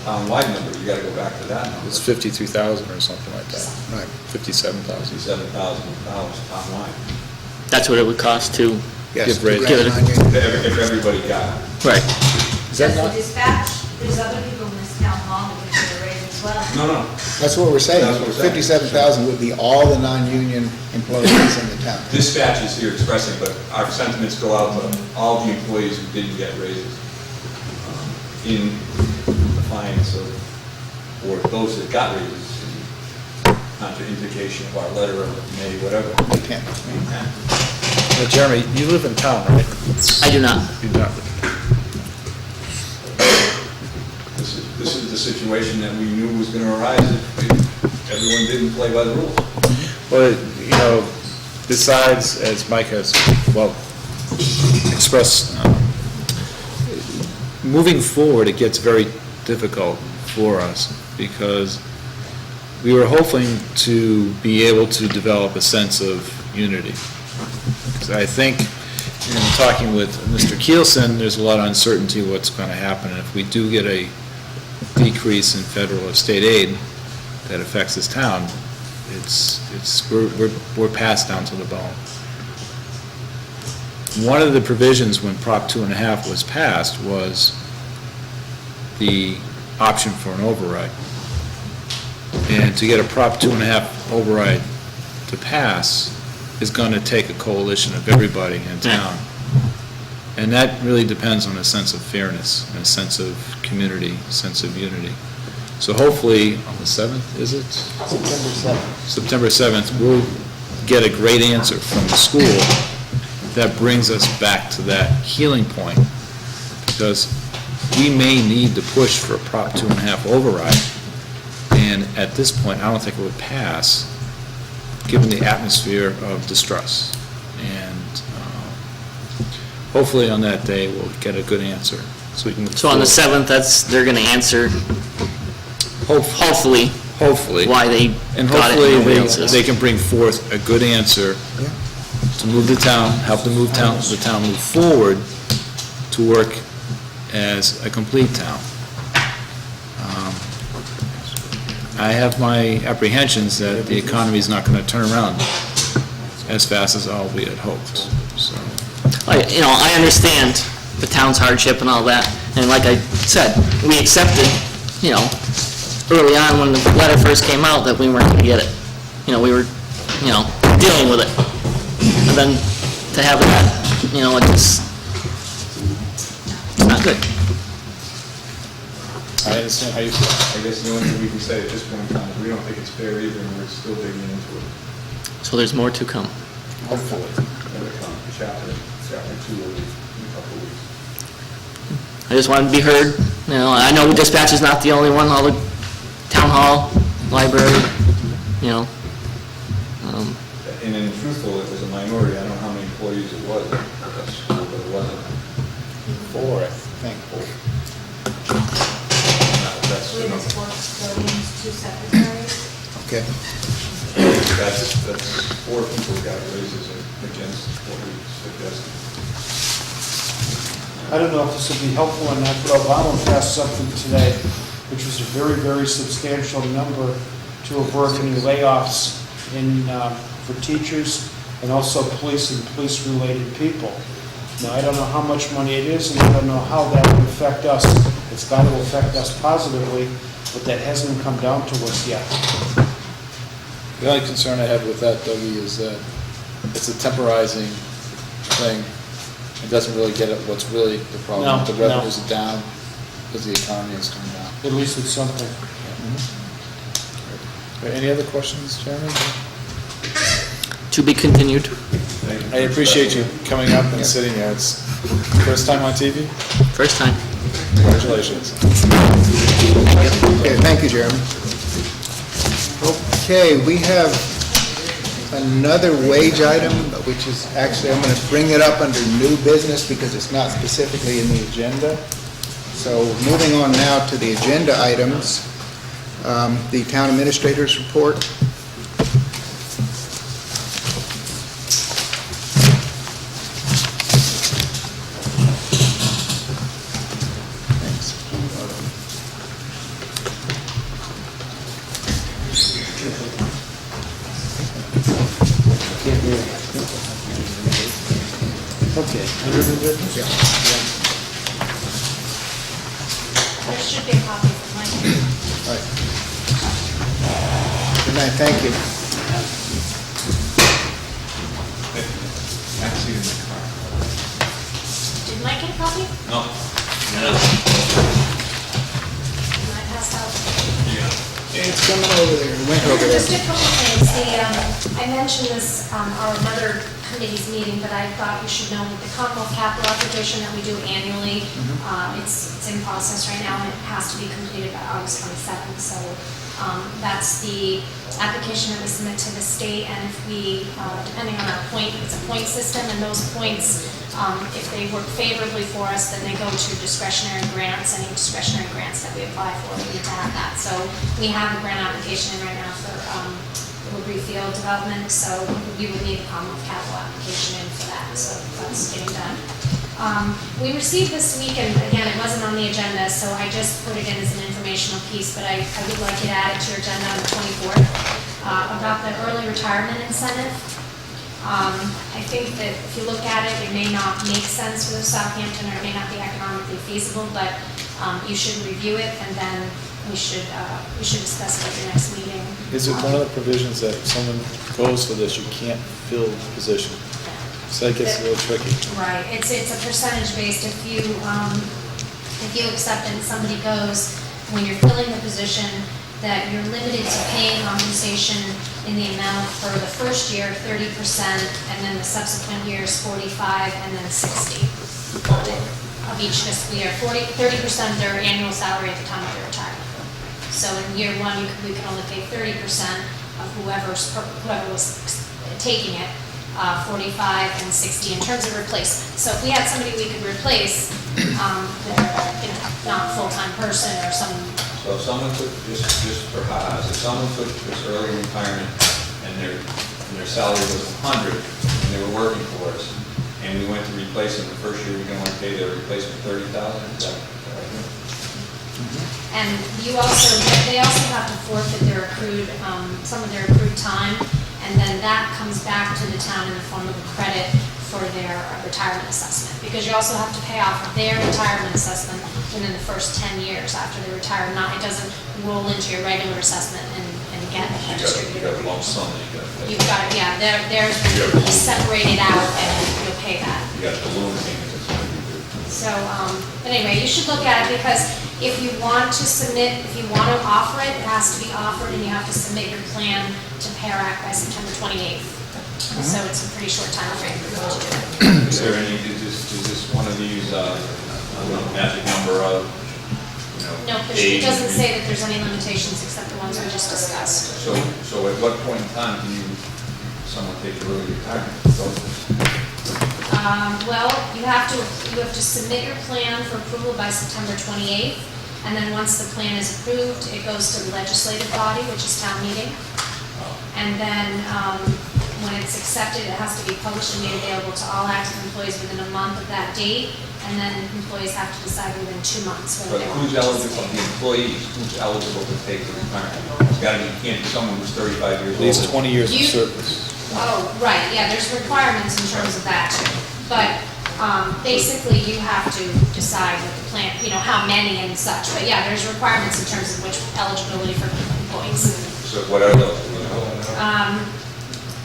town-wide number, you gotta go back to that number. It's 52,000 or something like that. Right. 57,000. $57,000 town-wide. that's what it would cost to Yes, Give raises. give it a... If everybody got it. Right. Is that not? dispatch, there's other people in this town hall that get a raise as well. No, That's what we're saying. That's what we're saying. 57,000 would be all the non-union employees in the town. Dispatch is here expressing, but our sentiments go out to all the employees who didn't get raises in defiance of, or those that got raises in contraindication of our letter of May, whatever. They can't. Jeremy, you live in town, right? I do not. You do not. This is the situation that we knew was going to arise if everyone didn't play by the rules. Well, you know, besides, as Mike has, well, expressed, moving forward, it gets very difficult for us because we were hoping to be able to develop a sense of unity. Because I think, in talking with Mr. Keelson, there's a lot of uncertainty what's going to happen. And if we do get a decrease in federal or state aid that affects this town, we're passed down to the bone. One of the provisions when Prop 2.5 was passed was the option for an override. And to get a Prop 2.5 override to pass is going to take a coalition of everybody in town. And that really depends on a sense of fairness, and a sense of community, a sense of unity. So hopefully, on the 7th, is it? September 7th. September 7th, we'll get a great answer from the school that brings us back to that healing point, because we may need to push for a Prop 2.5 override, and at this point, I don't think it would pass, given the atmosphere of distrust. And hopefully on that day, we'll get a good answer, so we can move So on the forward. 7th, they're going to answer, hopefully, Hopefully. why they And got it. hopefully, and nobody else is. they can bring forth a good answer to move the town, help the town move forward to work as a complete town. I have my apprehensions that the economy is not going to turn around as fast as all we had hoped, so. I understand the town's hardship and all that, and like I said, we accepted, early on when the letter first came out that we weren't gonna get it. We were, dealing with it. And then to have that, it's not good. I understand how you feel. I guess the only thing we can say at this point in time is we don't think it's fair either, and we're still digging into it. So there's more to come. Hopefully. Another chapter 2 will be in a couple of weeks. I just wanted to be heard. I know dispatch is not the only one, all the town hall, library, And in truthful, it was a minority. I don't know how many employees it was at that school, but it wasn't. 4, I think. That's, With his four custodians, 2 secretaries. Okay. that's 4 people got raises against what we suggested. I don't know if this will be helpful or not, but Obama passed something today, which was a very, very substantial number to avert any layoffs for teachers and also police and police-related people. Now, I don't know how much money it is, and I don't know how that will affect us. It's got to affect us positively, but that hasn't come down to us yet. The only concern I have with that, Dougie, is that it's a temporizing thing. It doesn't really get at what's really the problem. No, The revenues are down because the economy is coming down. At least it's something. Any other questions, Jeremy? To be continued. I appreciate you coming up and sitting here. It's first time on TV? First time. Congratulations. Okay, thank you, Jeremy. Okay, we have another wage item, which is actually, I'm going to bring it up under new business because it's not specifically in the agenda. So moving on now to the agenda items, the town administrator's report. Okay. Under new business? Yeah. There should be a copy of mine. All right. night, thank you. Did Mike get a copy? No. Can I pass out? It's coming over there, it went over there. Just a couple things. I mentioned this, our mother committee's meeting, but I thought you should know that the Commonwealth capital application that we do annually, it's in process right now, and it has to be completed by August 27th. So that's the application that we submit to the state, and if we, depending on our point, it's a point system, and those points, if they work favorably for us, then they go to discretionary grants. Any discretionary grants that we apply for, we need to have that. So we have a grant application in right now for Woodbury Field development, so we would need a Commonwealth capital application in for that, so that's getting done. We received this week, and again, it wasn't on the agenda, so I just put it in as an informational piece, but I would like it added to your agenda on the 24th, about the early retirement incentive. I think that if you look at it, it may not make sense for Southampton, or it may not be economically feasible, but you should review it, and then we should discuss it at your next meeting. Is it one of the provisions that if someone goes for this, you can't fill the position? So that gets a little tricky. Right, it's a percentage based. If you accept it and somebody goes, when you're filling the position, that you're limited to paying compensation in the amount for the first year, 30%, and then the subsequent years, 45, and then 60 of each fiscal year. 30% of their annual salary at the time of their retirement. So in year one, we can only pay 30% of whoever was taking it, 45 and 60 in terms of replacement. So if we had somebody we could replace, they're not a full-time person or some. So if someone took, just for ha-has, if someone took this early retirement and their salary was 100 and they were working for us, and we went to replace them the first year, we can only pay their replacement 30,000, is that right? And they also have to forfeit their accrued, some of their accrued time, and then that comes back to the town in the form of a credit for their retirement assessment, because you also have to pay off their retirement assessment within the first 10 years after they retire. It doesn't roll into your regular assessment and get distributed. You got a lump sum that you got to pay. You've got it, yeah, theirs will be separated out and you'll pay that. You got the balloon payment that's going to be due. So, but anyway, you should look at it, because if you want to offer it, it has to be offered, and you have to submit your plan to PARAC by September 28th. So it's a pretty short time frame for you to do it. Is there any, is this one of these, magic number of, No, it doesn't say that there's any limitations except the ones we just discussed. So at what point in time can someone take early retirement? Well, you have to submit your plan for approval by September 28th, and then once the plan is approved, it goes to the legislative body, which is town meeting. And then, when it's accepted, it has to be published and made available to all active employees within a month of that date, and then employees have to decide within 2 months But whether they want who's to eligible, participate. the employees, who's eligible to take the retirement? It's got to be, can't be someone who's 35 years At old. least 20 years of You- service. Oh, right, yeah, there's requirements in terms of that too. But basically, you have to decide what the plan, how many and such. But yeah, there's requirements in terms of which eligibility for employees. So what are those?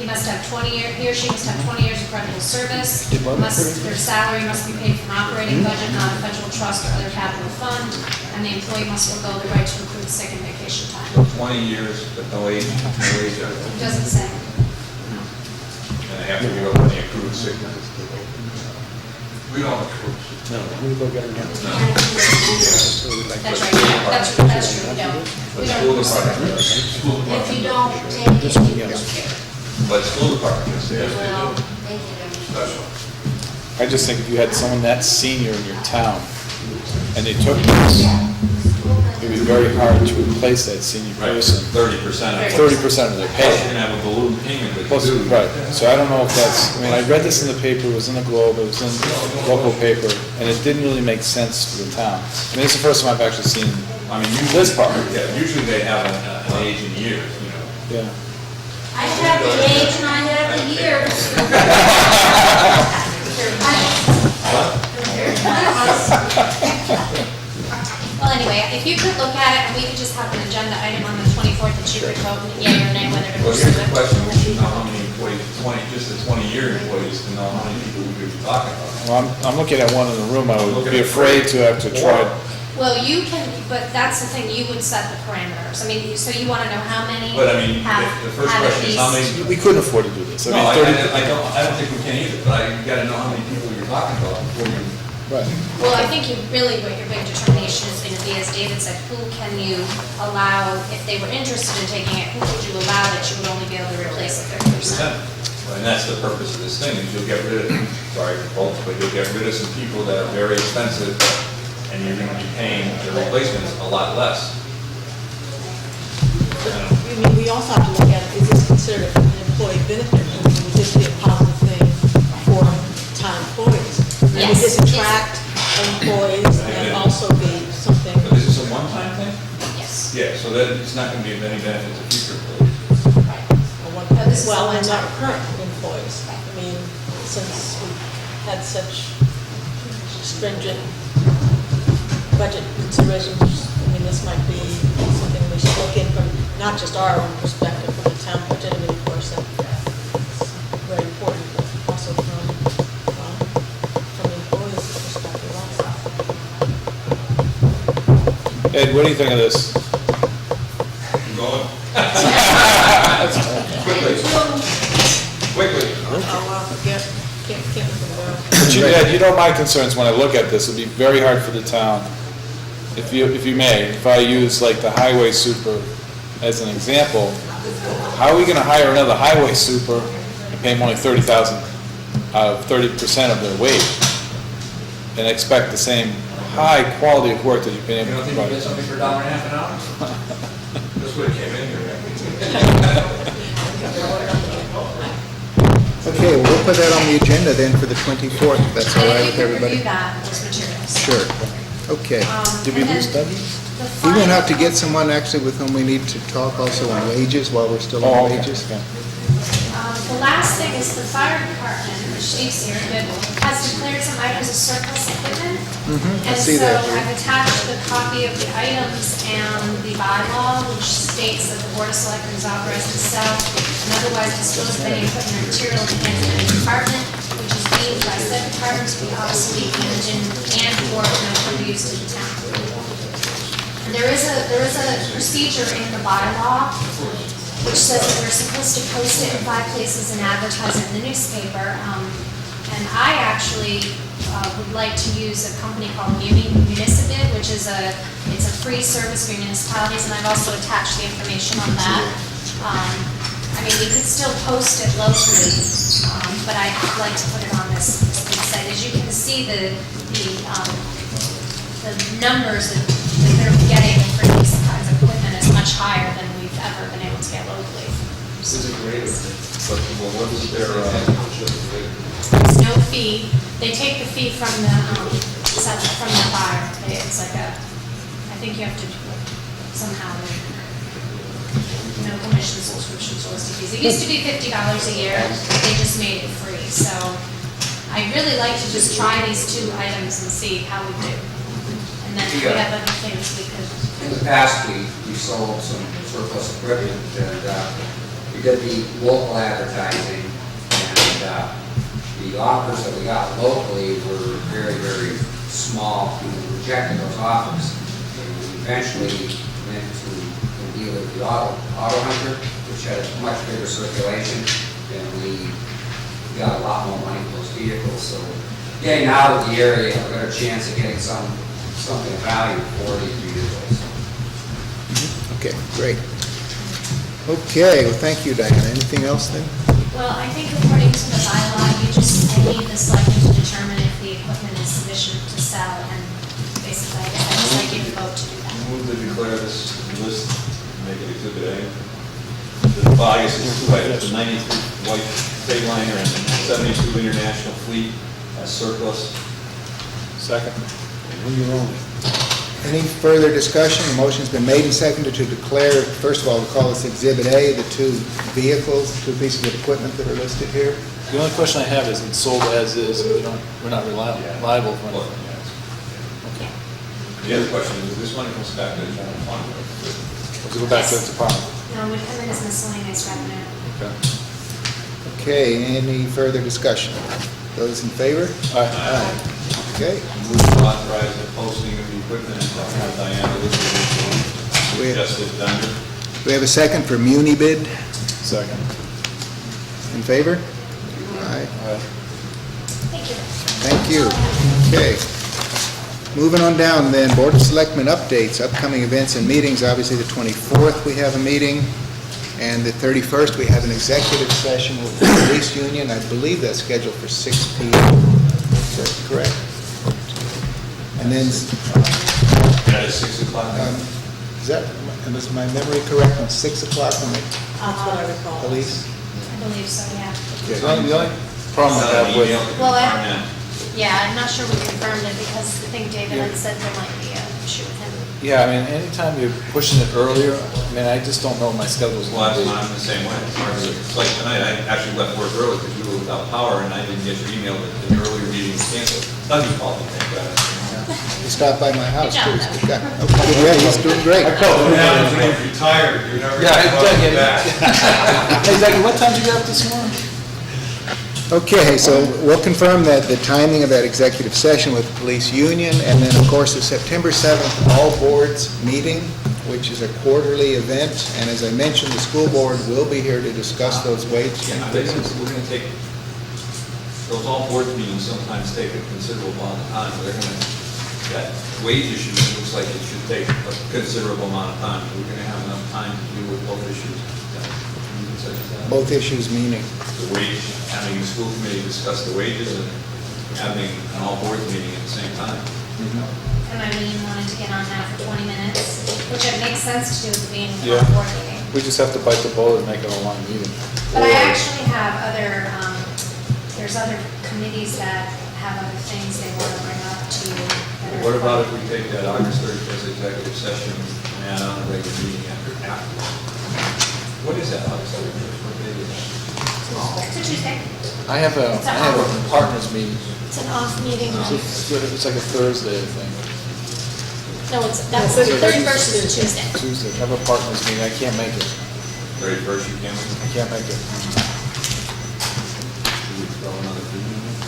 He must have 20 years, he or she must have 20 years of credible service. Their salary must be paid from operating budget, not a federal trust or other capital fund. And the employee must forego the right to accrue sick and vacation time. So 20 years, but no age, It doesn't say. and they have to give up any accrued sickness. We don't accrue. No, we go get it again. That's right, that's true, we don't. But school department, If you don't take it, you don't care. but school department, yes, Well, they do. thank you. Special. I just think if you had someone that senior in your town, and they took this, it would be very hard to replace that senior Right, person. 30% of. 30% of their Plus, you're pay. gonna have a balloon payment, but Plus, right, so I don't know if that's, I read this in the paper, it was in the Globe, it was in the local paper, and it didn't really make sense for the town. It's the first time I've actually seen this part. Yeah, usually they have an age in years, Yeah. I have the age and I have the years. Well, anyway, if you could look at it, and we could just have an agenda item on the 24th 24th that you could vote yea or nay whether to Well, pursue here's the it. question, we should know how many employees, just the 20-year employees, to know how many people we could be talking about. Well, I'm looking at one in the room, I would be afraid to have to try. Well, you can, but that's the thing, you would set the parameters. I mean, so you want to know how many But I mean, have the first have at question is how least- many. We couldn't afford to do this. No, I mean, 30. I don't think we can either, but you gotta know how many people you're talking about before you. Right. Well, I think what your big determination is going to be, as David said, who can you allow, if they were interested in taking it, who would you allow that you would only be able to replace at 50%? And that's the purpose of this thing, is you'll get rid of, sorry for folks, but you'll get rid of some people that are very expensive, and you're gonna be paying the replacements a lot less. I mean, we also have to look at, is this considered an employee benefit? I mean, would this be a positive thing for town employees? And would this Yes. attract employees and also be something? But this is a one-time thing? Yes. Yeah, so that it's not gonna be of any benefit to future employees. No, this is Well, a and not one-time. current employees. I mean, since we've had such stringent budget considerations, I mean, this might be something we should look in from, not just our own perspective, from the town budget, I mean, of course, that's very important, but also from the employees' perspective also. Ed, what do you think of this? Going. Quickly. Oh, wow, can't remember. But Ed, you know my concerns when I look at this, it'd be very hard for the town, if you may, if I use like the highway super as an example, how are we gonna hire another highway super and pay them only 30,000 out of 30% of their wage, and expect the same high quality of work that you've been You able don't to think you provide? get something for $1.50 an hour? That's what it came in here. Okay, well, we'll put that on the agenda then for the 24th, if that's all right And with if you could everybody? review that, those materials. Sure. Okay. Did we And then lose Dougie? the We went final- out to get someone actually with whom we need to talk also on wages while we're still Oh, on okay, wages. okay. The last thing is the fire department, which Steve's here, but has declared some items as surplus equipment. I see that And so here. I've attached the copy of the items and the bylaw, which states that the Board of Selectmen is authorized to sell and otherwise dispose of any equipment or material in the hands of any department, which is deemed by said department to be obsolete, damaging, and/or no further use to the town. There is a procedure in the bylaw which says that we're supposed to post it in 5 places and advertise it in the newspaper. And I actually would like to use a company called Municipid, which is it's a free service for municipalities, and I've also attached the information on that. I mean, we could still post it locally, but I'd like to put it on this site. As you can see, the numbers that they're getting for these kinds of equipment is much higher than we've ever been able to get locally. This is a great, but what is their, There's no fee. They take the fee from the buyer. It's like I think you have to somehow, no commission, subscription, solicitor fees. It used to be $50 a year. They just made it free. So I'd really like to just try these 2 items and see how we do. And then if we have other things we could. In the past, we sold some surplus equipment, and we did the local advertising, and the offers that we got locally were very, very small. We rejected those offers. And we eventually went to deal with the Auto Hunter, which had a much bigger circulation, and we got a lot more money for those vehicles. So getting out of the area, a better chance of getting something of value for these vehicles. Okay, great. Okay, well, thank you, Diana. Anything else then? Well, I think according to the bylaw, you need the selectmen to determine if the equipment is sufficient to sell, and basically, I guess I just like you to vote to do that. move to declare this list, make it exhibit A. Well, I guess it's 2 items, the 93 white Freightliner and 72 International Fleet as surplus. Second. Any further discussion? The motion's been made and seconded to declare, first of all, we call this Exhibit A, the 2 vehicles, 2 pieces of equipment that are listed here. The only question I have is, it's sold as is, we're not liable for anything. The other question is, this money comes back to the general fund? Let's go back to the department. No, would come in as miscellaneous revenue. Okay. Okay, any further discussion? Those in favor? Aye. Okay. Move to authorize the posting of the equipment and have Diana listed We- as suggested vendor. Do we have a second for Muni bid? Second. In favor? Aye. Aye. Thank you. Thank you. Okay. Moving on down then, Board of Selectmen updates, upcoming events and meetings. Obviously, the 24th, we have a meeting, and the 31st, we have an executive session with the police union. I believe that's scheduled for 6 p.m. Is that correct? And then, That is 6 o'clock. is that, is my memory correct, on 6 o'clock on the That's what I recall. police? I believe so, yeah. The only problem I have with, Well, yeah, I'm not sure we confirmed it because I think David had said there might be an issue with him. yeah, I mean, anytime you're pushing it earlier, I mean, I just don't know what my schedule's Well, going to I'm be. the same way. It's like tonight, I actually left work early because we were without power, and I didn't get your email that the earlier meeting was canceled. Dougie's fault, thank God. He stopped by my house, Good too. job, He's got- okay, yeah, he's doing great. What happens when you're retired? You're never Yeah, gonna Dougie, come back. Hey, Dougie, what time did you get up this morning? Okay, so we'll confirm that the timing of that executive session with the police union, and then, of course, the September 7th all boards meeting, which is a quarterly event, and as I mentioned, the school board will be here to discuss those wage Yeah, we're increases. gonna take, those all board meetings sometimes take a considerable amount of time. They're gonna, that wage issue looks like it should take a considerable amount of time. We're gonna have enough time to deal with both issues. Such as that. Both issues meaning, The wage, having the school committee discuss the wages and having an all boards meeting at the same time. And Eileen wanted to get on that for 20 minutes, which it makes sense to do with being a Yeah. board meeting. We just have to bite the bullet and make it a long meeting. But I actually have other, there's other committees that have other things they want to bring up to you. that are- What about if we take that August 31st executive session and add on a regular meeting after? What is that, August 31st? What day is that? It's a Tuesday. I have a partners meeting. It's an off meeting. It's like a Thursday, I think. No, that's the 31st is a Tuesday. Tuesday, I have a partners meeting, I can't make it. 31st, you can't? I can't make it. Should we throw another meeting in?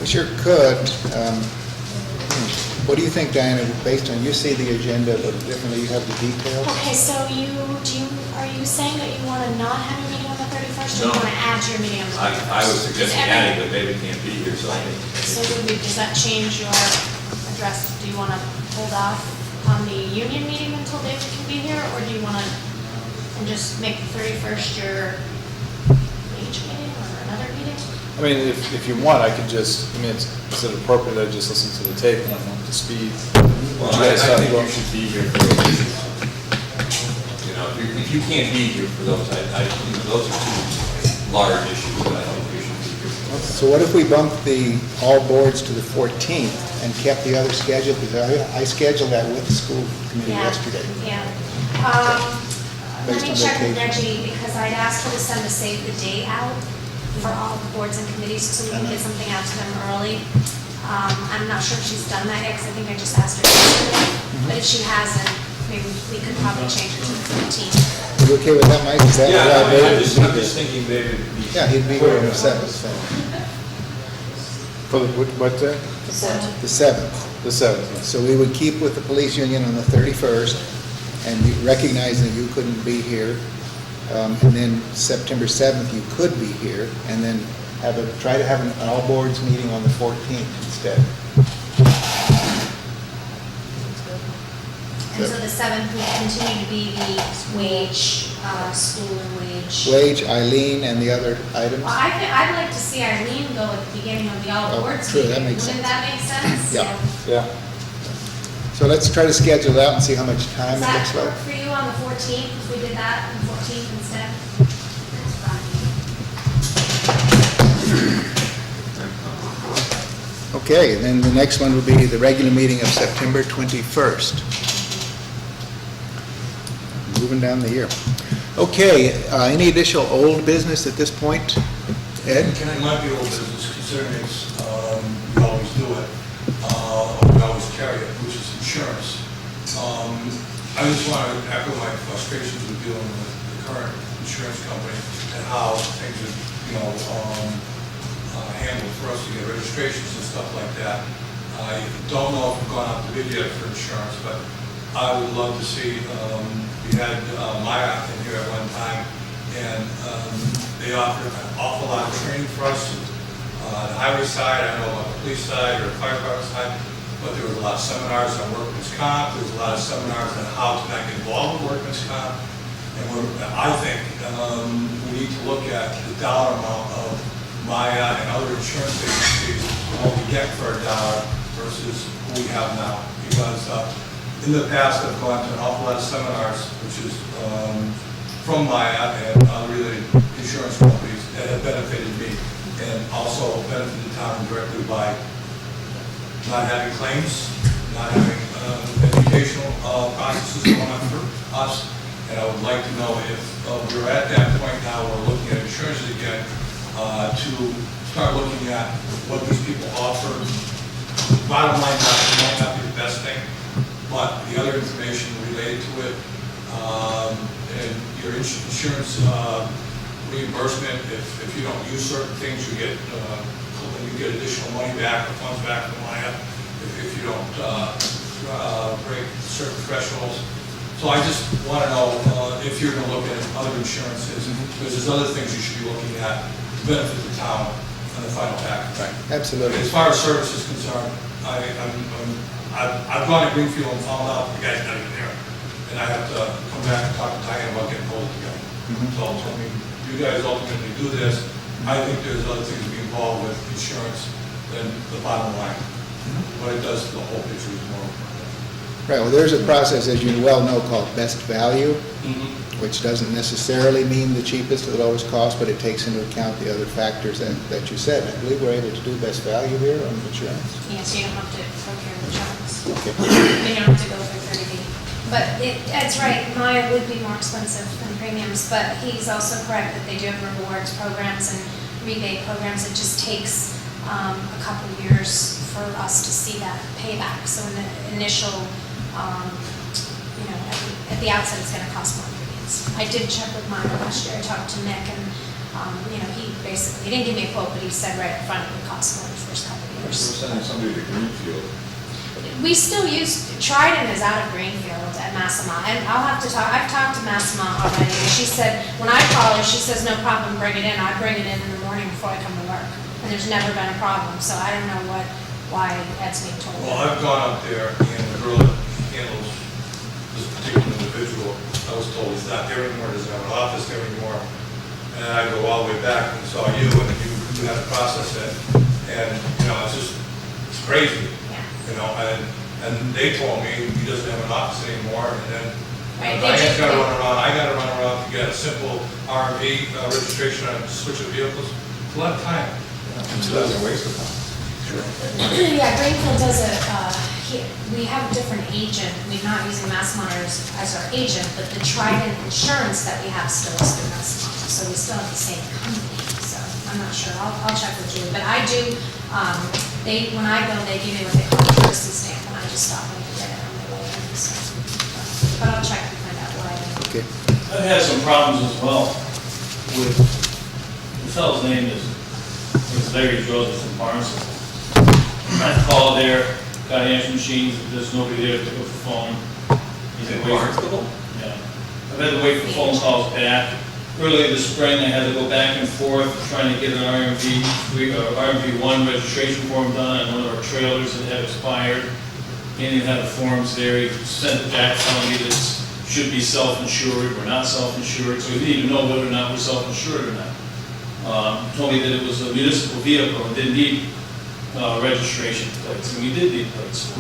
we sure could. What do you think, Diana, based on, you see the agenda a little differently, you have the details? Okay, so are you saying that you want to not have your meeting on the 31st, or you No. want to add to your meeting on the 31st? I was suggesting Is every- adding, but David can't be here, so I think. So does that change your address? Do you want to hold off on the union meeting until David can be here, or do you want to, and just make the 31st your wage meeting or another meeting? I mean, if you want, I could just, I mean, is it appropriate that I just listen to the tape and I'm up to speed? Well, You I guys have- think you should be here for those issues. You know, if you can't be here for those, those are two large issues that I think you should be here for. So what if we bumped the all boards to the 14th and kept the other schedule? Because I scheduled that with the school committee Yeah, yesterday. Yeah. Let Based me on check with vacation. Reggie, because I'd asked her to send a save the date out for all the boards and committees, so we can get something out to them early. I'm not sure if she's done that yet, because I think I just asked her yesterday. But if she hasn't, maybe we could probably change it to the 15th. Are you okay with that, Mike? Is that Yeah, allowed I mean, David I'm to just, be I'm here? just thinking David would be. Yeah, he'd be here on the 7th, so, For the, what day? the 7th. The 7th. So we would keep with the police union on the 31st, and we recognize that you couldn't be here. And then September 7th, you could be here, and then try to have an all boards meeting on the 14th instead. And so the 7th would continue to be the wage, school and wage. Wage, Eileen, and the other items? Well, I'd like to see Eileen go at the beginning of the all Oh, boards true, meeting. that makes Wouldn't that make sense? Yeah. Yeah. So let's try to schedule it out and see how much time Does it that looks work like. for you on the 14th, if we did that on the 14th instead? Okay, and then the next one would be the regular meeting of September 21st. Moving down the year. Okay, any additional old business at this point? Ed? It might be old business considering it's, we always do it, or we always carry it, which is insurance. I just want to echo my frustrations with dealing with the current insurance company and how things are, handled for us to get registrations and stuff like that. I don't know if we've gone out to bid yet for insurance, but I would love to see, we had Maya in here at one time, and they offered an awful lot of training for us. On the highway side, I know on the police side or fire department side, but there was a lot of seminars on workman's comp, there was a lot of seminars on how to not get involved with workman's comp. And I think we need to look at the dollar amount of Maya and other insurance agencies, what we get for a dollar versus what we have now. Because in the past, I've gone to an awful lot of seminars, which is from Maya and other related insurance companies that have benefited me and also benefited the town directly by not having claims, not having educational processes going on for us. And I would like to know if we're at that point now, we're looking at insurances again, to start looking at what these people offer. Bottom line, it might not be the best thing, but the other information related to it, and your insurance reimbursement, if you don't use certain things, you get additional money back or funds back from Maya if you don't break certain thresholds. So I just want to know if you're going to look at other insurances, because there's other things you should be looking at to benefit the town on the final package. Right, absolutely. As far as service is concerned, I've gone to Greenfield and found out the guy's not even there, and I have to come back and talk to Diane about getting hold of the guy. So I mean, you guys ultimately do this. I think there's other things to be involved with insurance than the bottom line. What it does to the whole picture is more important. Right, well, there's a process, as you well know, called best value, which doesn't necessarily mean the cheapest or the lowest cost, but it takes into account the other factors that you said. I believe we're able to do best value here on insurance. Yeah, so you don't have to procure insurance. Okay. You don't have to go through 30B. But it's right, Maya would be more expensive than premiums, but he's also correct that they do have rewards programs and rebate programs. It just takes a couple years for us to see that payback. So in the initial, at the outset, it's going to cost more premiums. I did check with Maya last year. I talked to Nick, and he didn't give me a quote, but he said right up front it would cost more the first couple of years. We're sending somebody to Greenfield. We still use, Trident is out of Greenfield at Massima, and I've talked to Massima already, and she said, when I call her, she says, no problem, bring it in. I bring it in the morning before I come to work, and there's never been a problem, so I don't know why that's being told. Well, I've gone up there, and the girl that handles this particular individual, I was told he's not there anymore, doesn't have an office there anymore. And I go all the way back and saw you, and you had to process it, and, it's crazy. And they told me he doesn't have an office anymore, and then I got to run around to get a simple R&V registration on switch of vehicles. It's a lot of time. It's a waste of time. Yeah, Greenfield does we have a different agent. We're not using Massima as our agent, but the Trident insurance that we have still is through Massima, so we still have the same company. So I'm not sure. I'll check with Julie, but I do. When I go, they give me what they call a courtesy stamp, and I just stop and get it on my way in. So, but I'll check and find out why. Okay. I've had some problems as well with, the fellow's name is Larry Joseph from Barnstable. I've called there, got answering machines, there's nobody there to pick up the phone. Is it Barnstable? Yeah. I've had to wait for phone calls back. Earlier this spring, I had to go back and forth trying to get an RMV1 registration form done on one of our trailers that had expired. He didn't have the forms there. He sent it back telling me that it should be self-insured. We're not self-insured, so we didn't even know whether or not we're self-insured or not. Told me that it was a municipal vehicle and didn't need registration plates, and we did need plates.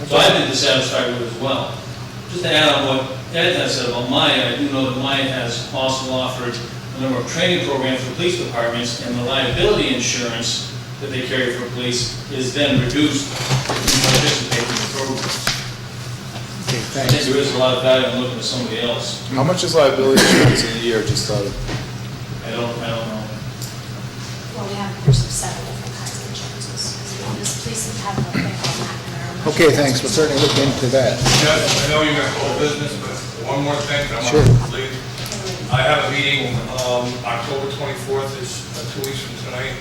So I've been dissatisfied with it as well. Just to add on what Ed has said about Maya, I do know that Maya has also offered a number of training programs for police departments, and the liability insurance that they carry for police is then reduced if you participate in the program. Okay, I think there is a lot of value in looking at somebody else. How much is liability insurance in a year, just out of? I don't know. Well, there's several different kinds of insurances. This police have what they call McNamara. Okay, thanks, we'll certainly look into that. Yes, I know you got whole business, but one more thing, I Sure. want to leave. I have a meeting, October 24th, it's 2 weeks from tonight,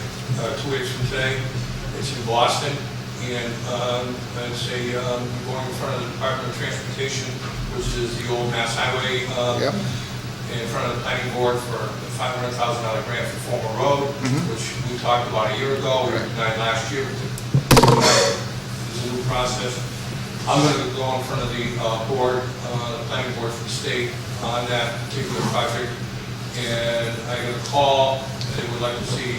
2 weeks from today. It's in Boston, and it's going in front of the Department of Transportation, which is the old Mass Highway, Yep. in front of the planning board for the $500,000 grant for former road, which we talked about a year ago, we denied last year. This is a new process. I'm going to go in front of the board, the planning board for the state on that particular project, and I got a call, they would like to see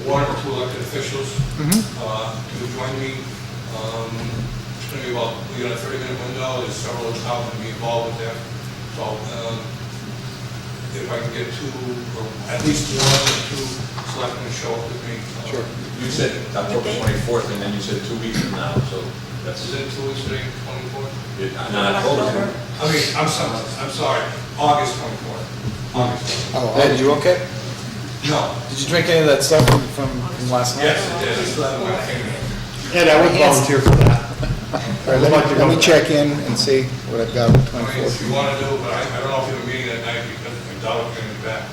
one or two elected officials to join me. It's going to be about, we got a 30-minute window, there's several of the towns going to be involved with that. So if I can get two, or at least one or two selectmen to show up with me. Sure. You said October 24th, and then you said 2 weeks from now, so that's... Is it 2 weeks today, 24th? Not October. I mean, I'm sorry, August 24th. August. Oh, Ed, you okay? No. Did you drink any of that stuff from last night? Yes, it did. It's not my finger. Ed, I would volunteer for that. All right, let me check in and see what I've got on the I mean, if 24th. you want to do it, but I don't know if you have a meeting that night because I doubt if you're going to be back.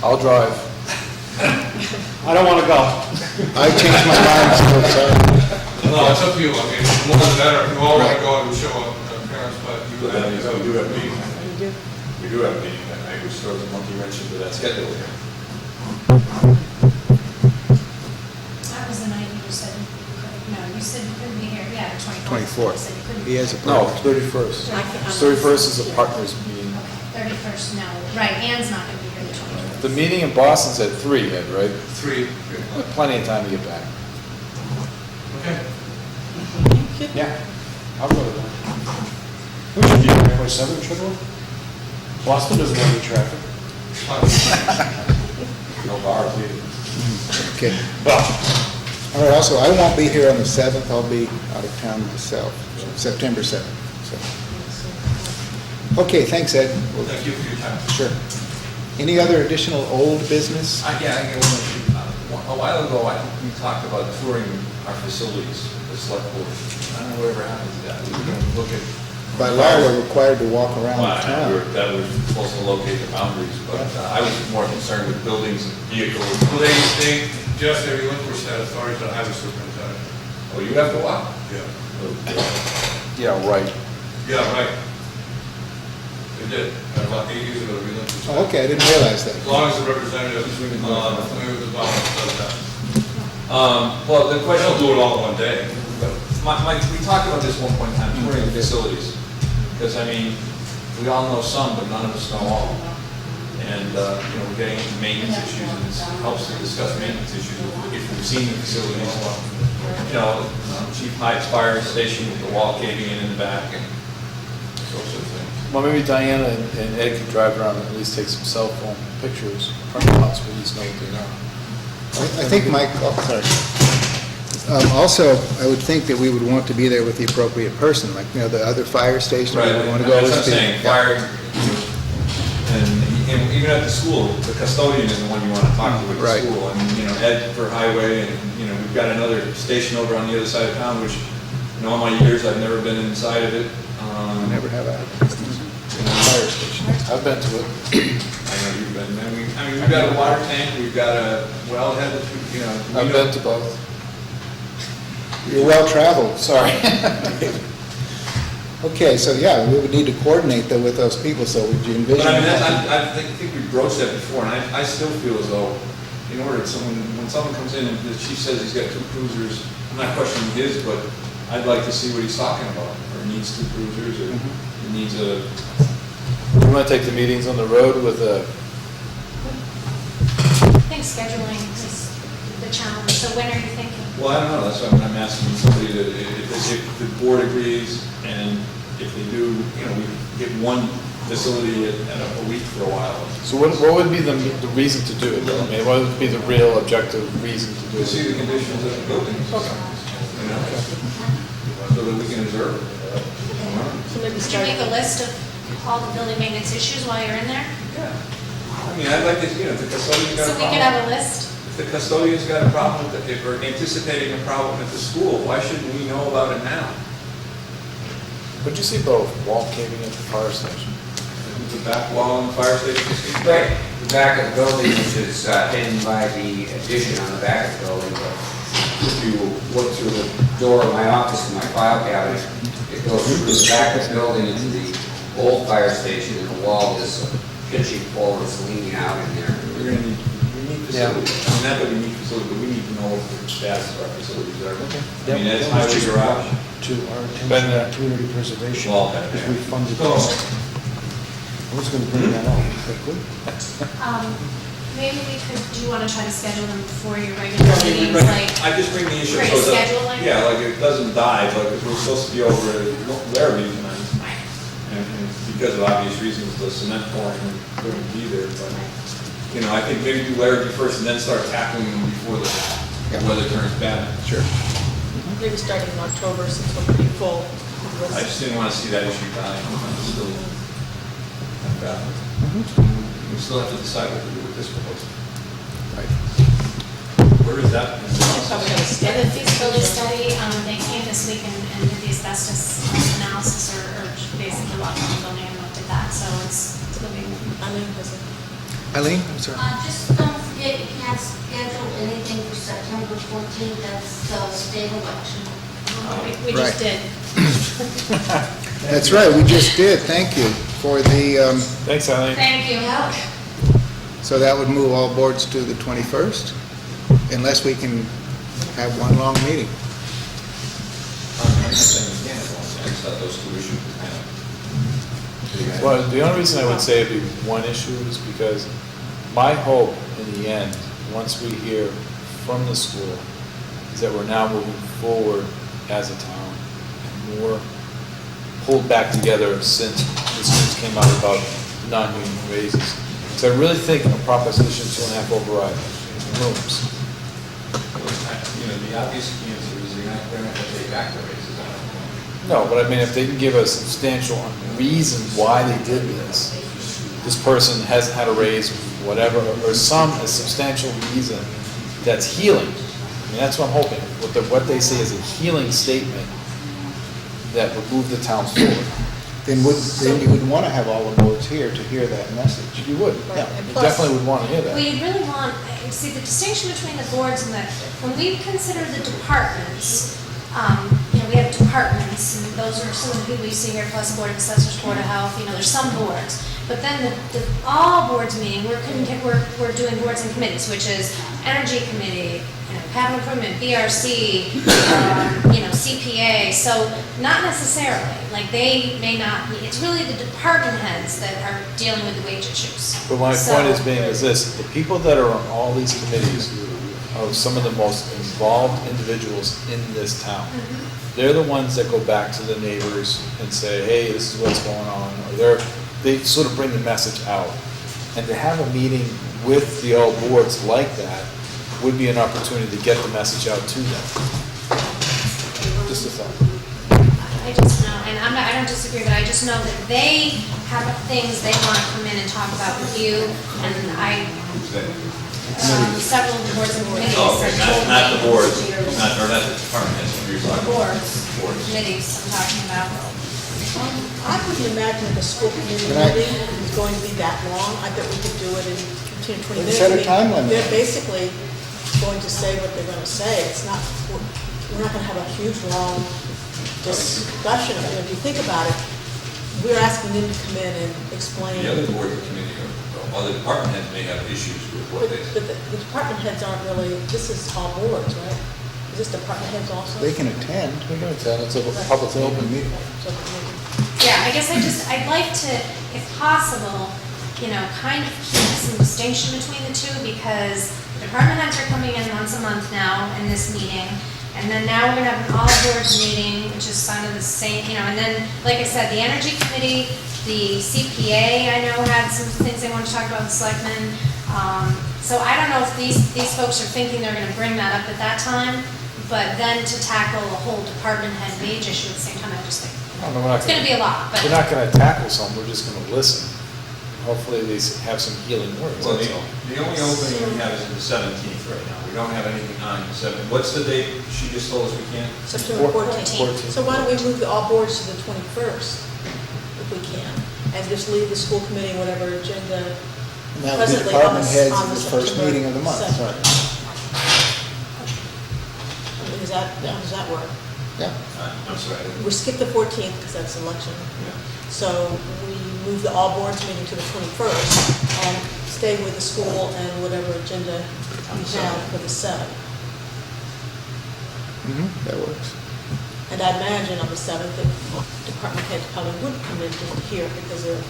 I'll drive. I don't want to go. I changed my mind, so sorry. No, it's up to you. I mean, more than better. If you all want to go, I would show up, parents, but you But that means we do have a meeting. We do have a meeting that night, which throws a monkey wrench into that schedule here. That was the night you said, no, you said you couldn't be here, yeah, the 24th. 24th. You said you couldn't He be has a No, problem. 31st. I can- 31st is a partners meeting. Okay, 31st, no, right, Ann's not gonna be here the 24th. The meeting in Boston's at 3, Ed, right? 3. Plenty of time to get back. Okay. Yeah, I'll go to that. We should be here by 7, shouldn't we? Boston doesn't have any traffic. No bars either. Okay. Well, All right, also, I won't be here on the 7th, I'll be out of town myself, September 7th. So. Okay, thanks, Ed. Well, Thank you for your time. sure. Any other additional old business? Yeah, I get one. A while ago, I think we talked about touring our facilities, the select board. I don't know whatever happened to that. We were going to look at... By law, we're required to walk around Well, town. that was supposed to locate the boundaries, but I was more concerned with buildings and vehicles. Well, they just relinquished that authority to the highway superintendent. Oh, you have to walk? Yeah. Yeah, right. Yeah, right. They did. About 8 years ago, they relinquished that. Oh, okay, I didn't realize that. As long as the representative, familiar with the boundaries, does that. Well, the I question... don't do it all in one day. We talked about this one point in time, touring the facilities. Because, I mean, we all know some, but none of us know all. And, we're getting into maintenance issues, and it helps to discuss maintenance issues if we've seen the facilities. Chief Hyde's fire station with the wall caving in the back, and those sort of things. Well, maybe Diana and Ed could drive around and at least take some cell phone pictures from the house, we at least know what they are. I think, Mike, sorry. Also, I would think that we would want to be there with the appropriate person, like, the other fire station. We would want to go That's what I'm with saying, the- fire, and even at the school, the custodian is the one you want to talk to at the Right. school. And, Ed for highway, and, we've got another station over on the other side of town, which, in all my years, I've never been inside of it. Never have I. Fire station. I've been to it. I know you've been, we've got a water tank, we've got a wellhead, I've been to both. You're well-traveled, sorry. Okay, so yeah, we would need to coordinate though with those people, so would you envision? But I think we broached that before, and I still feel as though, when someone comes in and the chief says he's got 2 cruisers, I'm not questioning his, but I'd like to see what he's talking about, or needs 2 cruisers, or he needs a... You want to take the meetings on the road with I think scheduling is the challenge, so when are you thinking? Well, I don't know, that's why I'm asking somebody that, if the board agrees, and if they do, we get one facility at a week for a while. So what would be the reason to do it, though? I mean, what would be the real objective reason to do To it? see the conditions of the buildings. So that we can observe. So maybe Did you start, make a list of all the building maintenance issues while you're in there? Yeah. I mean, I'd like to, if the custodian's got So a we problem. could have a list? If the custodian's got a problem with it, if we're anticipating a problem at the school, why shouldn't we know about it now? Would you see both wall caving at the fire station? The back wall on the fire station? Right, the back of the building, which is hidden by the addition on the back of the building, but if you look through the door of my office and my file cabinet, it goes through the back of the building into the old fire station, and the wall is pitching forward, it's leaning out in there. We're gonna need, we need facilities, I mean, not that we need facilities, but we need to know what the status of our facilities are. I mean, that's highway garage. To our attention, community preservation, Well, because we funded so- this. I was gonna bring that up, but good. Maybe we could, do you want to try to schedule them before your regular meetings, like? I just bring the issue. Create so that- scheduling? Yeah, like it doesn't die, but we're supposed to be over at Larrabee tonight. And because of obvious reasons, the cement pouring couldn't be there, but, you know, I think maybe do Larrabee first and then start tackling them before the weather turns bad. Sure. Maybe starting in October, since we're pretty full. I just didn't want to see that issue die. It's still, we still have to decide what to do with this proposal. Right. Where is that? Yeah, the feasibility study, they came this week and did the asbestos analysis, or basically walked on the building and looked at that, so it's moving. Eileen, I'm sorry. Just don't forget, you can't schedule anything for September 14th, that's the state election. We Right. just did. That's right, we just did, thank you for the, Thanks, Eileen. Thank you. so that would move all boards to the 21st, unless we can have one long meeting. I just thought those two issues were kind of. Well, the only reason I would say it'd be one issue is because my hope in the end, once we hear from the school, is that we're now moving forward as a town and more pulled back together since the students came out about non-union raises. So I really think in a Proposition 2.5 override rooms. You know, the obvious answer is they're not going to take back the raises. No, but I mean, if they can give a substantial reason why they did this person hasn't had a raise, whatever, or a substantial reason that's healing. I mean, that's what I'm hoping. What they say is a healing statement that would move the town forward. Then you would want to have all the boards here to hear that message. You would, Yeah. you definitely would want to hear Well, that. you'd really want, see, the distinction between the boards and when we consider the departments, you know, we have departments, and those are some of the people you see here, plus Board of Assessors, Board of Health, you know, there's some boards. But then the all boards meeting, we're doing boards and committees, which is Energy Committee, you know, Capital Improvement, BRC, you know, CPA, so not necessarily, like they may not be, it's really the department heads that are dealing with the wage issues. But my So- point is this, the people that are on all these committees are some of the most involved individuals in this town. They're the ones that go back to the neighbors and say, hey, this is what's going on, or they sort of bring the message out. And to have a meeting with the all boards like that would be an opportunity to get the message out to them. Just a thought. I just know, and I don't disagree, but I just know that they have things they want to come in and talk about with you, and several of the boards and committees Oh, have okay, told me. not the boards, not the department heads, you're talking about. Boards, committees I'm talking about. I wouldn't imagine that the school committee meeting is going to be that long. I bet we could do it in 15, 20 minutes. Set a time limit. They're basically going to say what they're going to say. It's not, we're not going to have a huge, long discussion. I mean, if you think about it, we're asking them to come in and explain. The other board and committee, or the department heads may have issues with what they say. But the department heads aren't really, this is all boards, right? Is this department heads also? They can attend. They can attend, it's a public Open meeting. So maybe- Yeah, I guess I'd like to, if possible, you know, kind of keep some distinction between the two, because the department heads are coming in once a month now in this meeting, and then now we're gonna have an all boards meeting, which is kind of the same, you know, and then, like I said, the Energy Committee, the CPA, I know, had some things they want to talk about with selectmen. So I don't know if these folks are thinking they're gonna bring that up at that time, but then to tackle a whole department head wage issue at the same time, I just think No, we're not it's gonna be a lot, but. We're not gonna tackle some, we're just gonna listen. hopefully they have some healing words, Well, that's all. the only opening we have is in the 17th right now. We don't have anything on the 17th. What's the date she just told us we can't? September 14th. 14th. So why don't we move all boards to the 21st, if we can, and just leave the school committee, whatever agenda. And that would be presently department on heads on at the first September meeting of the month. 2nd. Does that work? Yeah. I'm sorry. We skip the 14th because that's election. Yeah. So we move the all boards meeting to the 21st and stay with the school and whatever agenda we have for the 7th. That works. And I imagine on the 7th, the department heads probably would come in to hear because they're.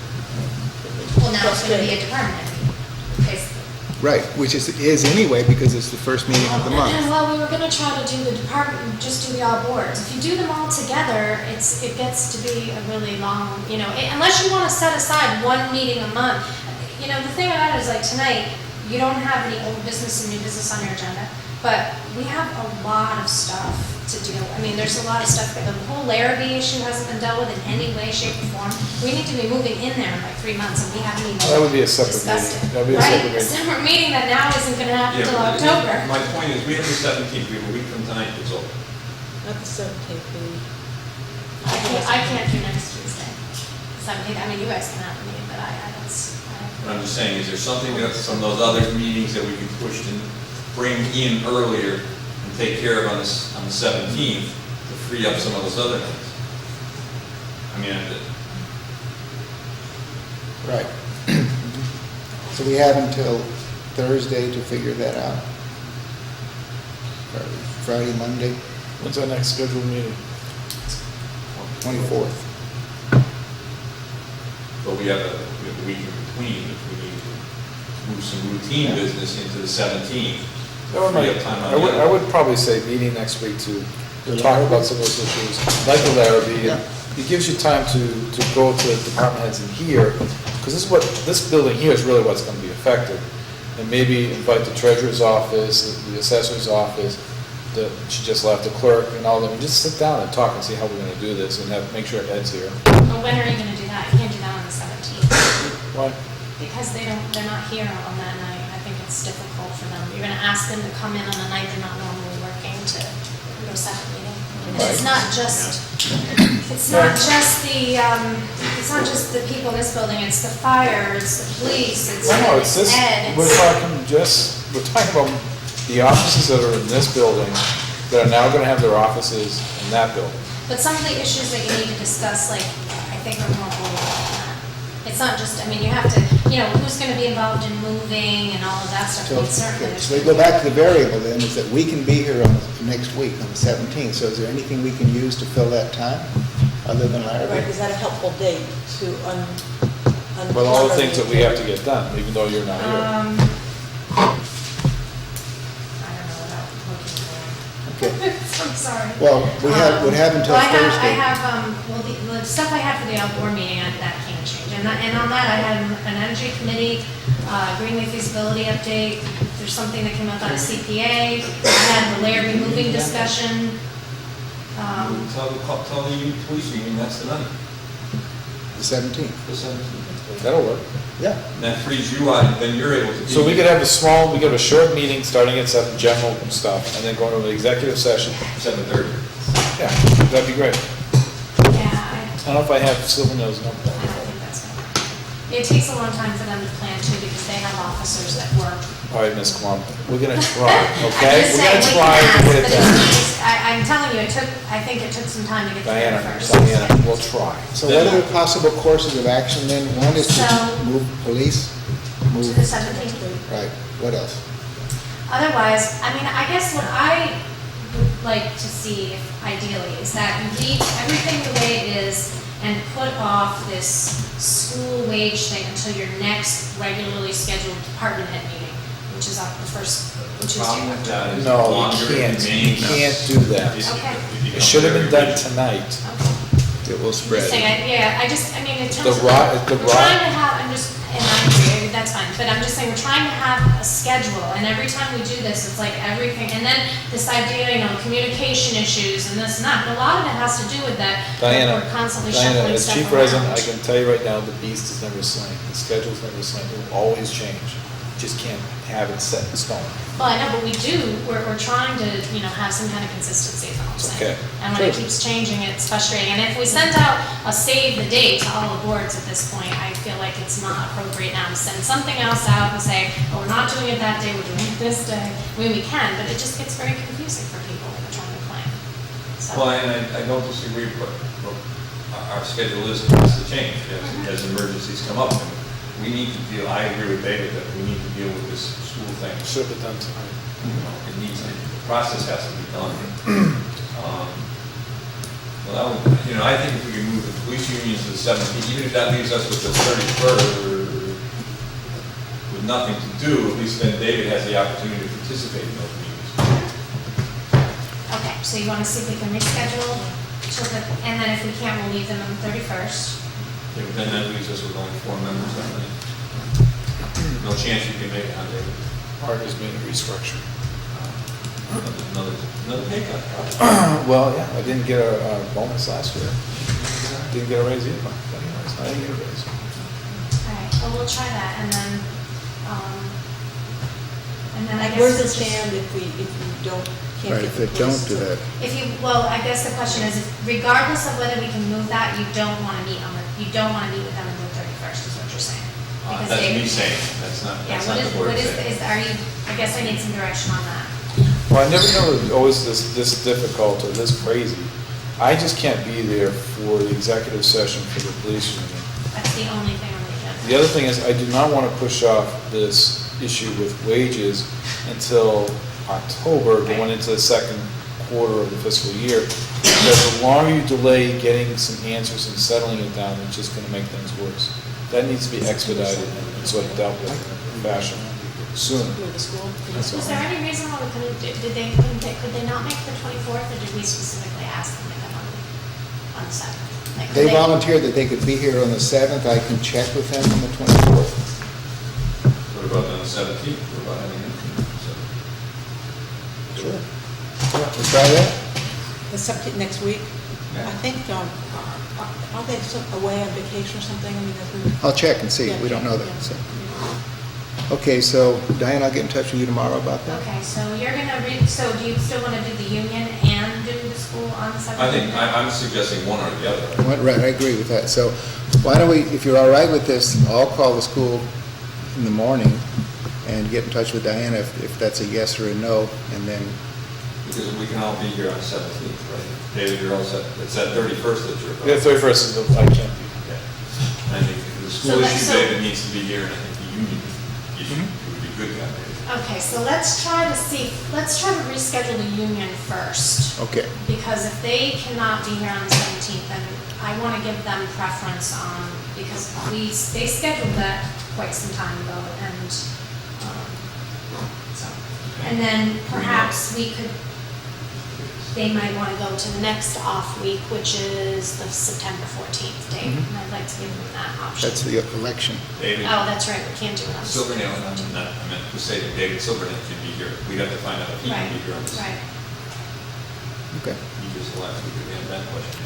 Well, now it's going to be a department head, basically. Right, which is anyway, because it's the first meeting of the month. Well, we were gonna try to do the department, just do the all boards. If you do them all together, it gets to be a really long, unless you wanna set aside one meeting a month. The thing about it is like tonight, you don't have any old business and new business on your agenda, but we have a lot of stuff to do. There's a lot of stuff, the whole Larrabee issue hasn't been dealt with in any way, shape, or form. We need to be moving in there in like 3 months, and we haven't even That would be a separate discussed meeting. it. That would be a separate Right, a meeting. separate meeting that now isn't gonna happen Yeah, until but October. My point is, we have the 17th, we have a week from tonight, it's over. Not the 17th, I can't do next Tuesday. 17th, you guys can have a meeting, but But I'm just saying, is there something that some of those other meetings that we can push and bring in earlier and take care of on the 17th to free up some of those other things? Right. So we have until Thursday to figure that out? Friday, Monday, When's our next scheduled meeting? 24th. But we have a week in between if we need to move some routine business into the 17th. That would Free make- up time on I the would, other. I would probably say meeting next week to talk about some of those issues, like the Larrabee. Yeah. It gives you time to go to department heads in here, because this building here is really what's gonna be affected. And maybe invite the treasurer's office, the assessor's office, she just left, the clerk and all of them, and just sit down and talk and see how we're gonna do this and make sure Ed's here. Well, when are you gonna do that? You can't do that on the 17th. Why? Because they're not here on that night. I think it's difficult for them. You're gonna ask them to come in on the night they're not normally working to do a second meeting. And it's not just the people in this building, it's the fire, it's the police, it's No, it's this, Ed, we're talking about the offices that are in this building that are now gonna have their offices in that building. But some of the issues that you need to discuss, like, I think are more global than that. It's not just, you have to, who's gonna be involved in moving and all of that stuff. I mean, certainly there's So we go back to the variable then, is that we can be here on the next week, on the 17th. So is there anything we can use to fill that time, other than Right, Larrabee? is that a helpful date to Well, all the things that we have to get done, even though you're not here. I don't know without looking for Okay. I'm sorry. Well, would have until Well, Thursday. I have, the stuff I had for the outdoor meeting, that can't change. And on that, I had an energy committee, Greenway feasibility update. There's something that came up out of CPA. I had the Larrabee moving discussion. Tell the police union that's the night, The 17th. the 17th. That'll work. Yeah. And that frees you out, and then you're able to. So we could have a short meeting starting at 7, general stuff, and then go into an executive session. 7:30. Yeah, that'd be great. Yeah, I don't know if I have Sylvan's number. I think that's fine. It takes a long time for them to plan too, because they have officers that work. All right, Ms. Klum, we're gonna try, I'm okay? just We're saying, gonna we try can to get it ask, but done. I'm telling you, I think it took some time to get together Diana, first. we'll try. So what are the possible courses of action then? One is to So- move police, To the 17th. right, what else? Otherwise, I guess what I would like to see ideally is that you leave everything the way it is and put off this school wage thing until your next regularly scheduled department head meeting, which is on the first Tuesday. Problem with that is. No, longer you it can't, remains- you can't do that. Okay. It should have been done tonight. Okay. It will Just spread. saying, in terms The of, rot- we're trying to have, and I agree, that's fine. but I'm just saying, we're trying to have a schedule, and every time we do this, it's like everything, and then this idea, communication issues and this and that, and a lot of it has to do with that Diana, we're constantly Diana, shuffling as stuff chief resident, I around. can tell you right now, the beast is never slain, the schedule's never slain, it will always change. Just can't have it set in stone. Well, I know, but we're trying to, have some kind of consistency, is all I'm saying. Okay. And when it keeps changing, it's frustrating. And if we send out a save the date to all the boards at this point, I feel like it's not appropriate now to send something else out and say, oh, we're not doing it that day, we're doing it this day. I mean, we can, but it just gets very confusing for people when they're trying to plan. So. Well, and I don't disagree, but our schedule has to change as emergencies come up. And we need to deal, I agree with David that we need to deal with this school thing. Should have been done tonight. It needs, the process has to be done. Well, I think if we can move the police union to the 17th, even if that leaves us with the 31st with nothing to do, at least then David has the opportunity to participate in those meetings. Okay, so you want to see if we can reschedule, and then if we can't, we'll leave them on the 31st. Yeah, but then that leaves us with only 4 members, I think. No chance you can make it on David. Art is being restructured. Another pay cut. Well, yeah, I didn't get a bonus last year. Didn't get a raise either. But anyways, I didn't get a raise. All right, well, we'll try that, and then I guess. Where's it it's just- stand if you don't, can't Right, get if the they don't police do to- that. I guess the question is, regardless of whether we can move that, you don't want to meet with them on the 31st, is what you're saying? Because That's they- me saying, that's not Yeah, the board saying. I guess I need some direction on that. Well, I never know it was always this difficult or this crazy. I just can't be there for the executive session for the police union. That's the only thing on the agenda. The other thing is, I do not want to push off this issue with wages until October, going into the second quarter of the fiscal year. Because the longer you delay getting some answers and settling it down, it's just going to make things worse. That needs to be expedited and sort of dealt with in fashion soon. With the school? That's all. Was there any reason why we couldn't, could they not make the 24th, or did we specifically ask them to come on the 7th? Like, could They volunteered that they could be here on the 7th. I can check with them on the 24th. What about on the 17th? What about having it? Sure. Yeah, we'll try that. The 17th next week? I think, are they away on vacation or something? I mean, I'll check and see. Yeah, We don't know yeah. that, so. Okay, so Diane, I'll get in touch with you tomorrow about that. Okay, so you're gonna so do you still want to do the union and do the school on the 7th? I think, I'm suggesting one or the other. Right, I agree with that. So why don't we, if you're all right with this, I'll call the school in the morning and get in touch with Diana if that's a yes or a no, and then, Because we can all be here on the 17th, right? David, you're all set, it's that 31st that you're. Yeah, 31st is, I can't be. Yeah. I think the school So issue, so- David needs to be here, and I think the union issue, it would be good to have David. Okay, so let's try to reschedule the union first. okay. Because if they cannot be here on the 17th, then I want to give them preference on, because they scheduled that quite some time ago, and, so. And then perhaps they might want to go to the next off week, which is the September 14th date. And I'd like to give them that option. That's the election. David. Oh, that's right, we can't do it on the Silvernail, I meant to say that David Silvernail can be here. We'd have to find out if he can be here on this. Right. Okay. You just last week, we had that question.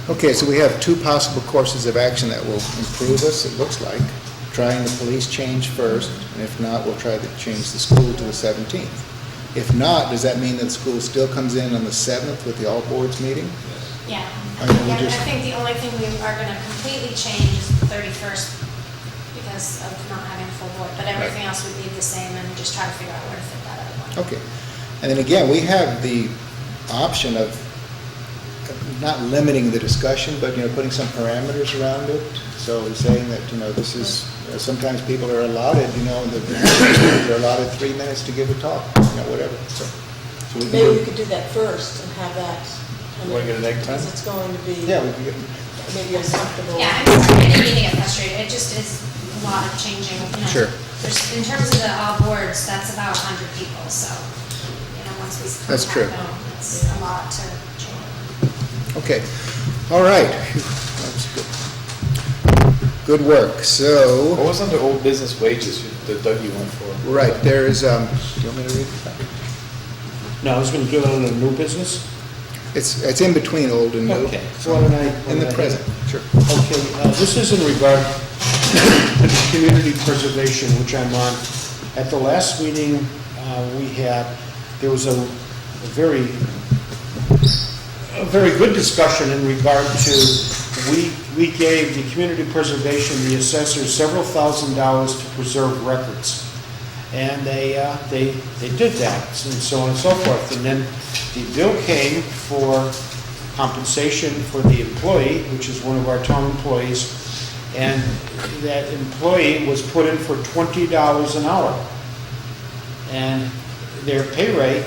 Okay, so we have two possible courses of action that will improve us, it looks like. Trying the police change first, and if not, we'll try to change the school to the 17th. If not, does that mean that school still comes in on the 7th with the all boards meeting? Yeah. I mean, we Yeah, just- I think the only thing we are going to completely change is the 31st because of not having a full board, but everything else would leave the same and just try to figure out where to fit that other one. Okay. And then again, we have the option of not limiting the discussion, but, putting some parameters around it. So saying that, this is, sometimes people are allotted, they're allotted 3 minutes to give a talk, whatever, so. we can Maybe do- we could do that first and have that. You wanna get an egg time? Because it's going to be. Yeah, we can get, Maybe uncomfortable. Yeah, I'm sorry, I didn't mean to get frustrated, it just is a lot of changing, Sure. In terms of the all boards, that's about 100 people, so, once we. That's true. It's a lot to change. okay, all right. Phew, that was good. Good work. So, What was under old business wages that Doug you went for? right, there's, Do you want me to read that? No, I was going to do that on a new business. it's in between old and new. Okay, so why don't I... In the present, sure. Okay, this is in regard to community preservation, which I'm on. At the last meeting there was a very good discussion in regard to, we gave the community preservation, the assessors, several $1,000s to preserve records. And they did that, and so on and so forth. And then the bill came for compensation for the employee, which is one of our town employees, and that employee was put in for $20 an hour. And their pay rate,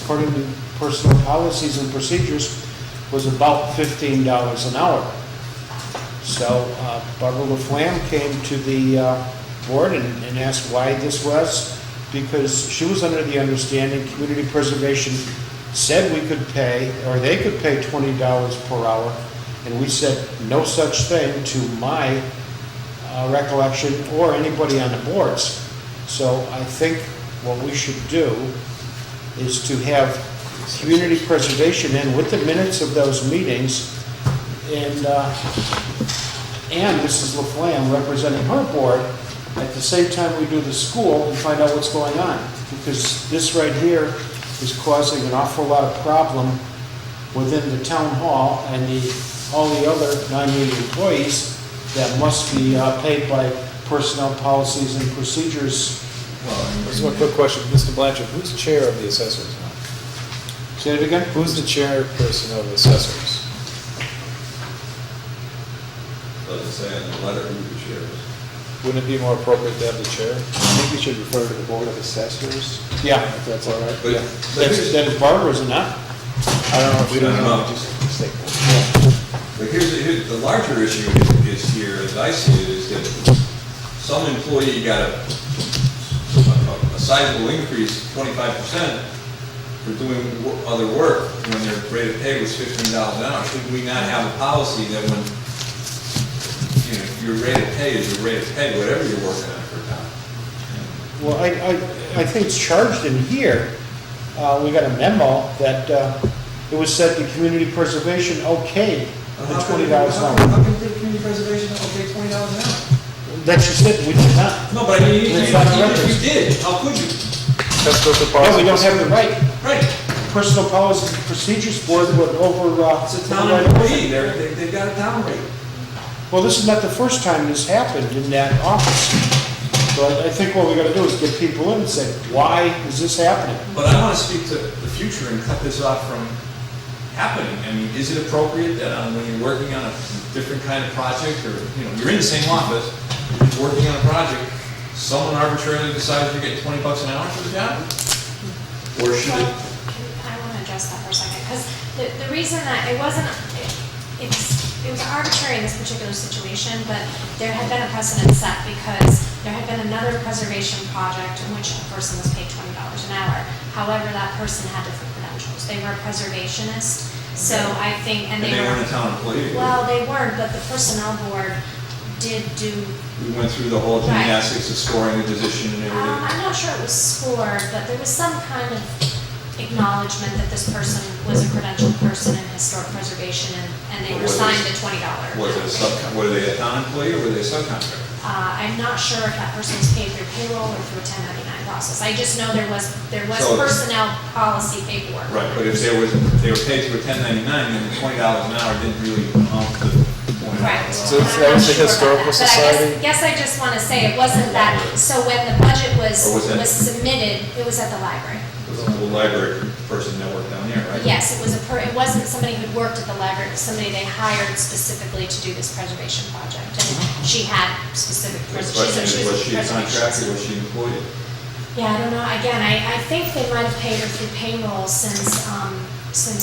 according to personal policies and procedures, was about $15 an hour. So Barbara LaFlamme came to the board and asked why this was, because she was under the understanding community preservation said we could pay, or they could pay $20 per hour, and we said no such thing to my recollection or anybody on the boards. So I think what we should do is to have community preservation in with the minutes of those meetings, and Mrs. LaFlamme representing her board at the same time we do the school and find out what's going on. Because this right here is causing an awful lot of problem within the town hall and all the other non-union employees that must be paid by personnel policies and procedures. Just one quick question, Mr. Blanchard, who's chair of the assessors now? Say it again? Who's the chairperson of the assessors? Doesn't say in the letter who the chair is. Wouldn't it be more appropriate to have the chair? I think you should refer to the Board of Assessors. Yeah. If that's all right. But- Yeah. but That is Barbara, isn't it? I don't know if we don't know. But here's the larger issue is here, as I see it, is that some employee got a sizable increase, 25%, for doing other work when their rate of pay was $15 an hour. Should we not have a policy that when, your rate of pay is your rate of pay, whatever you're working on for town? Well, I think it's charged in here. We got a memo that it was said the community preservation okayed the $20 an hour. How can the community preservation okay $20 an hour? That's just it, we did not. No, but I mean, even It's not on if record. you did, how could you? That's what the No, policy. we don't have the right. Right, Personal Policies and Procedures Board would it's a town employee, they've got a town rate. Well, this is not the first time this happened in that office. So I think what we gotta do is get people in and say, why is this happening? But I want to speak to the future and cut this off from happening. I mean, is it appropriate that when you're working on a different kind of project, or, you're in the same office, you're working on a project, someone arbitrarily decides you get $20 an hour for the job? Or should it? I want to address that for a second, because the reason that it was arbitrary in this particular situation, but there had been a precedent set because there had been another preservation project in which a person was paid $20 an hour. However, that person had different credentials. They were a preservationist, so I think, and they weren't a town employee. Well, they weren't, but the personnel board did do. We went through the whole Right. gymnastics of scoring the position and everything. I'm not sure it was scored, but there was some kind of acknowledgement that this person was a credentialed person in historic preservation, and they were signed a $20. Was it were they a town employee or were they a subcontractor? I'm not sure if that person was paid through payroll or through a 1099 process. I just know there was So- personnel policy paperwork. Right, but if they were paid through a 1099, then the $20 an hour didn't really amount to $20. Right. So that was the Historical Society? But I guess I just want to say, it wasn't that, so when the budget was Or was that- submitted, it was at the library. It was a little library person that worked down there, right? Yes, it wasn't somebody who'd worked at the library, it was somebody they hired specifically to do this preservation project. And she had specific, The she's question is, was she a preservation. contractor or was she employed? Yeah, I don't know, again, I think they might have paid her through payroll since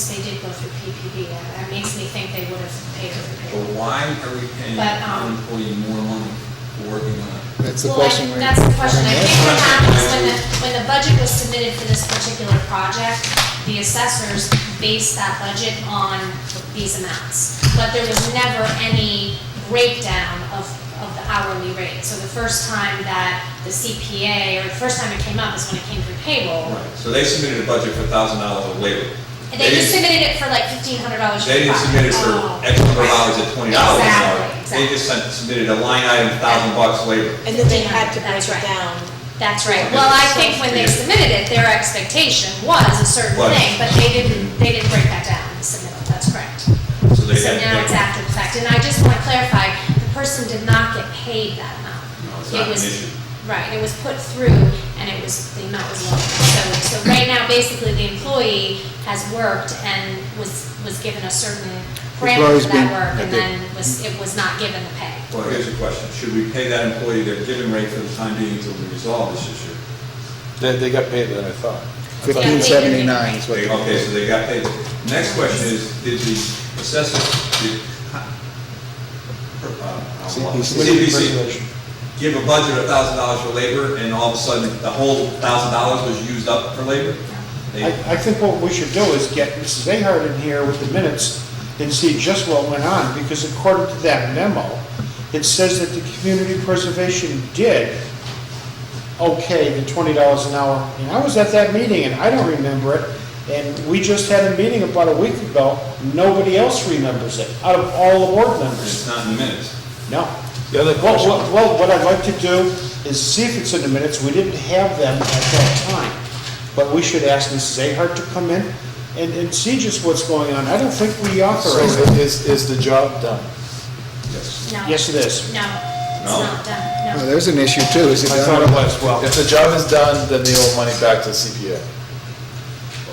they did go through PPD. That makes me think they would have paid her through But payroll. why are we paying But, an employee more money for working on it? That's the Well, question. That's the question. I think what happened is when the budget was submitted for this particular project, the assessors based that budget on these amounts. But there was never any breakdown of hourly rate. So the first time that the CPA, or the first time it came up is when it came through payroll. Right, so they submitted a budget for $1,000 of labor. And they just submitted it for like $1,500. They didn't submit it for X number of hours at $20 an hour. They Exactly. just submitted a line item, $1,000 labor. And then they had to break That's it right. down. That's right. Well, I think when they submitted it, their expectation was a certain Was. thing, but they didn't break that down in the submittal. That's correct. So they So had. now it's after the fact. And I just want to clarify, the person did not get paid that amount. No, it's It not an was- issue. Right, it was put through and it was, the amount was lower. So right now, basically, the employee has worked and was given a certain parameter Employee's for been- that work, and okay. then it was not given the pay. Well, here's the question, should we pay that employee their given rate for the time being until we resolve this issue? They got paid than I thought. $15.79 is what. Okay, so they got paid. Next question is, did the assessor, did, CPC give a budget of $1,000 for labor, and all of a sudden, the whole $1,000 was used up for labor? I think what we should do is get Mrs. Ahart in here with the minutes and see just what went on, because according to that memo, it says that the community preservation did okay the $20 an hour. And I was at that meeting, and I don't remember it, and we just had a meeting about a week ago. Nobody else remembers it, out of all the board members. It's not in the minutes. No. The other question, Well, what I'd like to do is see if it's in the minutes. We didn't have them at that time. But we should ask Mrs. Ahart to come in and see just what's going on. I don't think we so authorize it. is the job done? Yes. No. Yes, it is. No, it's No? not done, Well, no. there's an issue too, is it I thought done? it was, well, If the job is done, then they owe money back to the CPA.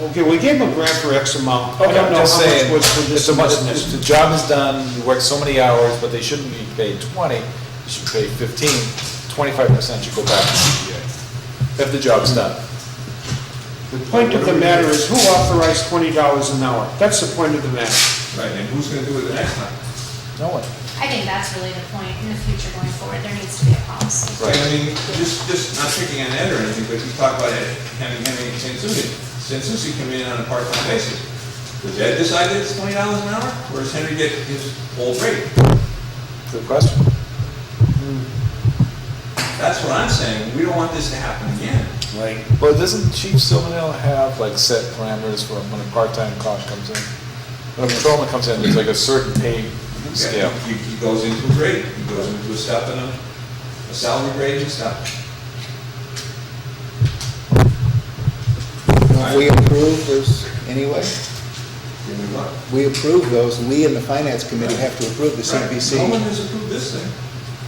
okay, we gave them a grant for X amount. I Okay, don't I'm know how just much saying, was for this if and this and if the this. job is done, you work so many hours, but they shouldn't be paid 20, you should pay 15, 25% should go back to the CPA. If the job's done. The point of the matter is, who authorized $20 an hour? That's the point of the matter. Right, and who's gonna do it the next time? No one. I think that's really the point. In the future going forward, there needs to be a policy. Right, I mean, just not picking on Ed or anything, but you talk about Henry and Sansucci. Sansucci come in on a part-time basis. Does Ed decide that it's $20 an hour, or does Henry get his old rate? Good question. That's what I'm saying, we don't want this to happen again. Right. Well, doesn't Chief Silvernail have like set parameters for when a part-time cop comes in? When a patrolman comes in, there's like a certain pay scale. He goes into a grade, he goes into a step and a salary grade and step. We approve those anyway? Give me what? We approve those, we in the finance committee have to approve the Right. CPC. No one has approved this thing.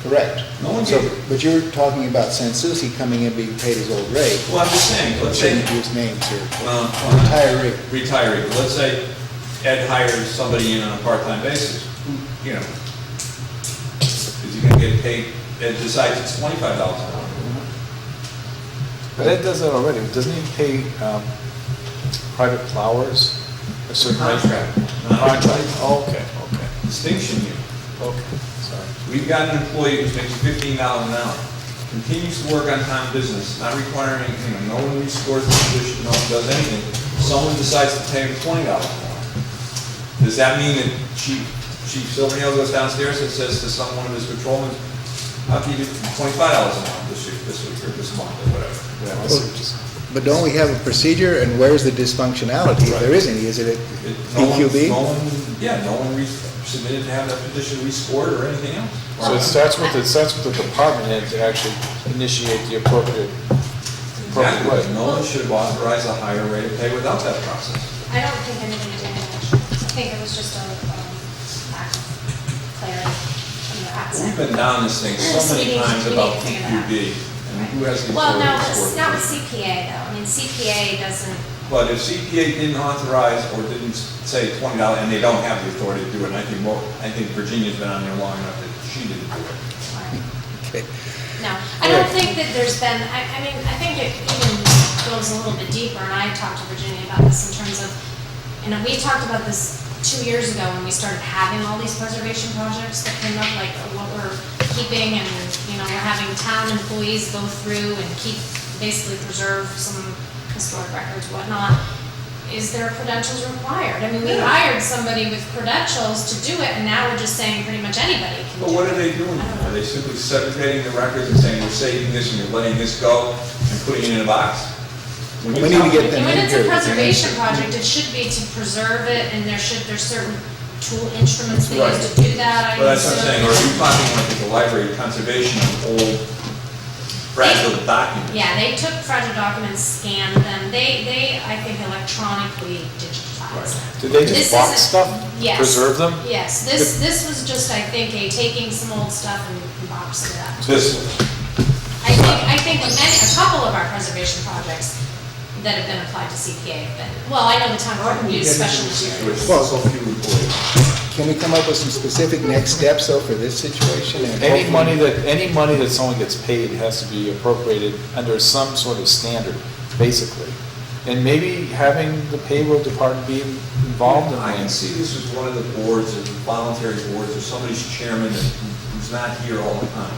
Correct. No one So, gave it. but you're talking about Sansucci coming in being paid his old rate. Well, I'm just saying, let's say, Shouldn't use names here. well, Retiree. retiree, but let's say Ed hires somebody in on a part-time basis, who, you know, is he gonna get paid, Ed decides it's $25 an hour. But Ed does that already. Doesn't he pay private plowers a certain rate? Contract. Contract? Oh, okay, okay, Distinction here. okay, sorry. We've got an employee who's making $15 an hour, continues to work on time business, not requiring, no one rescores the position, no one does anything. Someone decides to pay him $20 an hour. Does that mean that Chief Silvernail goes downstairs and says to one of his patrolmen, I'll give you $25 an hour this week, or this month, or whatever? Yeah, I see what you're saying. But don't we have a procedure, and where's the dysfunctionality? If there is any, is it at PQB? No one submitted to have that position rescored or anything else. So it starts with the department head to actually initiate the appropriate Exactly, way. but no one should have authorized a higher rate of pay without that process. I don't think anybody did, actually. I think it was just a lack of clarity from the outset. We've been down this thing so many times about PQB, and who has the Well, authority no, to it's score? not with CPA, though. I mean, CPA doesn't, But if CPA didn't authorize or didn't say $20, and they don't have the authority to do it, and I think Virginia's been on there long enough that she didn't do it. Okay. no. I don't think that there's been, I mean, I think it even goes a little bit deeper, and I talked to Virginia about this in terms of, we talked about this 2 years ago when we started having all these preservation projects that came up, like what we're keeping, and, we're having town employees go through and basically preserve some historic records, whatnot. is there credentials required? I mean, we hired somebody with credentials to do it, and now we're just saying pretty much anybody can do it. But what are they doing? Are they simply segregating the records and saying, we're saving this and you're letting this go and putting it in a box? We need to get them When in it's here. a preservation project, it should be to preserve it, and there's certain tool instruments they use to do that. Well, that's what I'm saying, or are you talking like at the library, conservation of old fragile documents? Yeah, they took fragile documents, scanned them, they, I think, electronically digitized them. Did they This just box isn't- stuff, Yes. preserve them? Yes, this was just, I think, taking some old stuff and boxing it up. This, I think a couple of our preservation projects that have been applied to CPA have been, well, I know the town clerk used special materials. Well, can we come up with some specific next steps though for this situation? And Any hopefully- money that someone gets paid has to be appropriated under some sort of standard, basically. And maybe having the payroll department be involved in I can that. see this as one of the boards, or voluntary boards, or somebody's chairman who's not here all the time.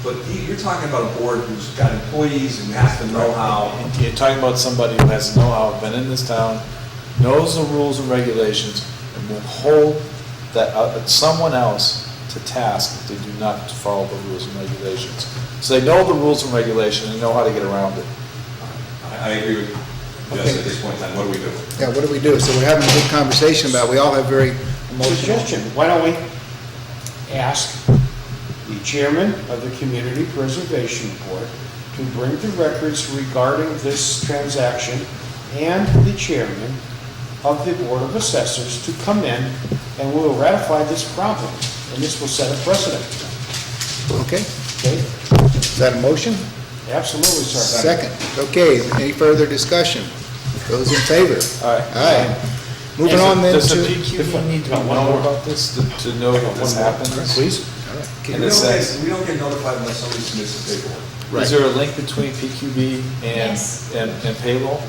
But you're talking about a board who's got employees and has to know how. And you're talking about somebody who has know-how, been in this town, knows the rules and regulations, and will hold that, someone else to task if they do not follow the rules and regulations. So they know the rules and regulations, and know how to get around it. I agree with Jess at this point in time, what do we do? Yeah, what do we do? So we're having a good conversation about, we all have very emotional. Suggestion, why don't we ask the chairman of the Community Preservation Board to bring the records regarding this transaction and the chairman of the Board of Assessors to come in, and we will ratify this problem, and this will set a precedent. Okay, Okay? is that a motion? Absolutely, sir. Second. Okay, any further discussion? Those in favor? Aye. Aye. Moving on then Does to. the PQB need to know about this, to know that this happens? Please? We And it says, don't get notified unless somebody submits the paperwork. is there a link between PQB Yes. and payroll?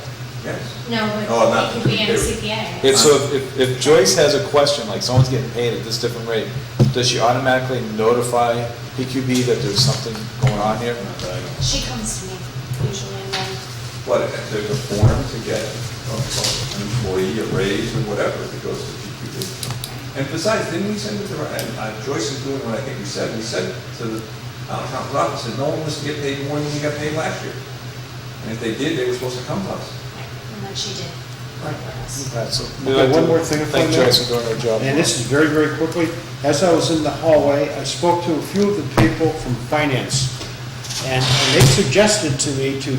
Yes. No, Oh, but not it could be in a the- CPA. It's so if Joyce has a question, like someone's getting paid at this different rate, does she automatically notify PQB that there's something going on here? She comes to me usually, and then, What, if there's a form to get an employee a raise or whatever that goes to PQB? And besides, didn't we send it to, and Joyce is doing what I think we said to the town office, said no one was to get paid more than we got paid last year. And if they did, they were supposed to come to us. and then she did. work with us. Right, so Okay, we'd like one to more thing if I Thank may. Joyce for doing her job. And this is very, very quickly. As I was in the hallway, I spoke to a few of the people from finance, and they suggested to me to